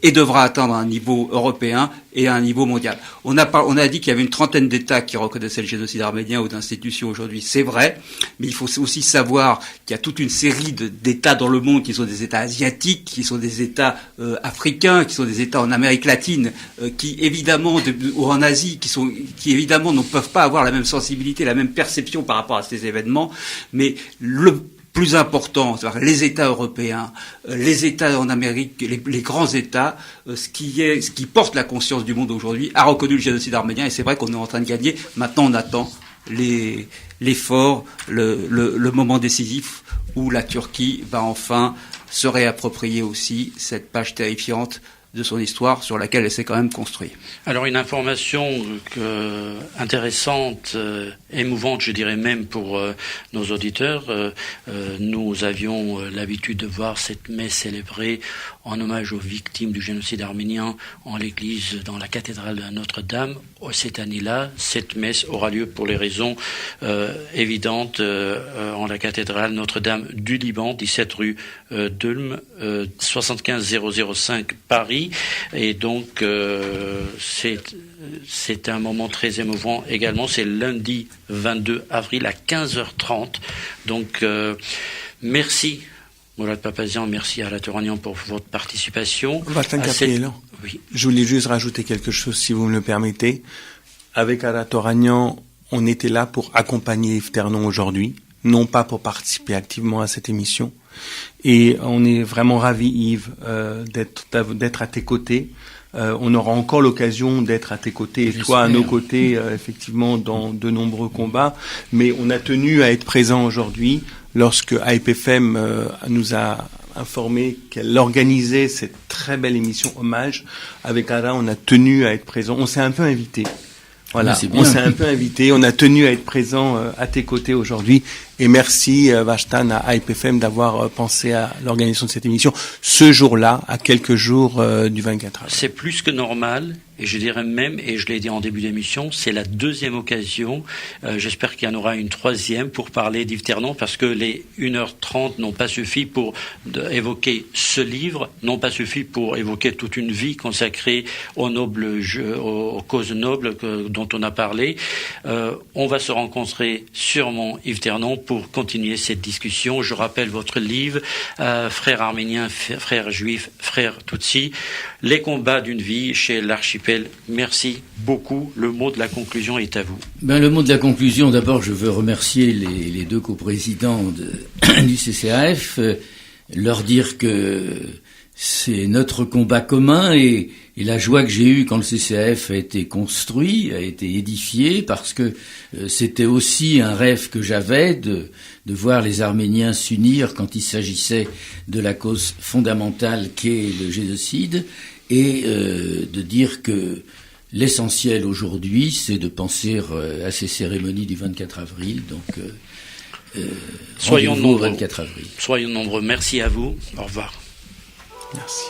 et devra atteindre un niveau européen et un niveau mondial. On a dit qu'il y avait une trentaine d'États qui reconnaissaient le génocide arménien ou d'institutions aujourd'hui. C'est vrai, mais il faut aussi savoir qu'il y a toute une série d'États dans le monde qui sont des États asiatiques, qui sont des États africains, qui sont des États en Amérique latine, qui évidemment ou en Asie, qui évidemment ne peuvent pas avoir la même sensibilité, la même perception par rapport à ces événements. Mais le plus important, c'est-à-dire les États européens, les États en Amérique, les grands États, ce qui porte la conscience du monde aujourd'hui, a reconnu le génocide arménien, et c'est vrai qu'on est en train de gagner. Maintenant, on attend l'effort, le moment décisif où la Turquie va enfin se réapproprier aussi cette page terrifiante de son histoire sur laquelle elle s'est quand même construite. Alors une information intéressante, émouvante, je dirais même pour nos auditeurs. Nous avions l'habitude de voir cette messe célébrée en hommage aux victimes du génocide arménien en l'église, dans la cathédrale de Notre-Dame. Cette année-là, cette messe aura lieu pour les raisons évidentes en la cathédrale Notre-Dame du Liban, 17 rue d'Ulm, 75 005 Paris. Et donc c'est un moment très émouvant également. C'est lundi 22 avril à 15h30. Donc merci Mourad Papazian, merci à Ara Touranian pour votre participation. Oui. Je voulais juste rajouter quelque chose, si vous me le permettez. Avec Ara Touranian, on était là pour accompagner Yves Ternon aujourd'hui, non pas pour participer activement à cette émission. Et on est vraiment ravis, Yves, d'être à tes côtés. On aura encore l'occasion d'être à tes côtés et toi à nos côtés, effectivement, dans de nombreux combats. Mais on a tenu à être présent aujourd'hui lorsque AIPFM nous a informé qu'elle organisait cette très belle émission Hommage. Avec Ara, on a tenu à être présent. On s'est un peu invité. Voilà, on s'est un peu invité. On a tenu à être présent à tes côtés aujourd'hui. Et merci Vashtan à IPFM d'avoir pensé à l'organisation de cette émission ce jour-là, à quelques jours du 24 avril. C'est plus que normal. Et je dirais même, et je l'ai dit en début d'émission, c'est la deuxième occasion, j'espère qu'il y en aura une troisième pour parler d'Yves Ternon, parce que les 1h30 n'ont pas suffi pour évoquer ce livre, n'ont pas suffi pour évoquer toute une vie consacrée aux causes nobles dont on a parlé. On va se rencontrer sûrement, Yves Ternon, pour continuer cette discussion. Je rappelle votre livre, Frères arméniens, frères juifs, frères tutsis, les combats d'une vie chez l'Archipel. Merci beaucoup. Le mot de la conclusion est à vous. Le mot de la conclusion, d'abord, je veux remercier les deux coprésidents du CCAF, leur dire que c'est notre combat commun et la joie que j'ai eue quand le CCAF a été construit, a été édifié, parce que c'était aussi un rêve que j'avais de voir les Arméniens s'unir quand il s'agissait de la cause fondamentale qu'est le génocide. Et de dire que l'essentiel aujourd'hui, c'est de penser à ces cérémonies du 24 avril. Donc, soyons nombreux. 24 avril. Soyons nombreux. Merci à vous. Au revoir. Merci.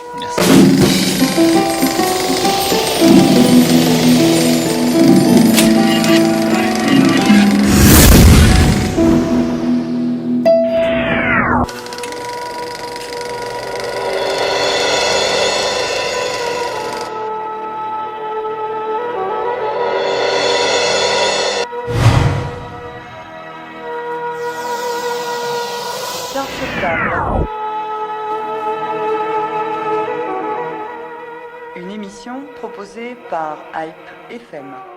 Sœurs sur table. Une émission proposée par Hype FM.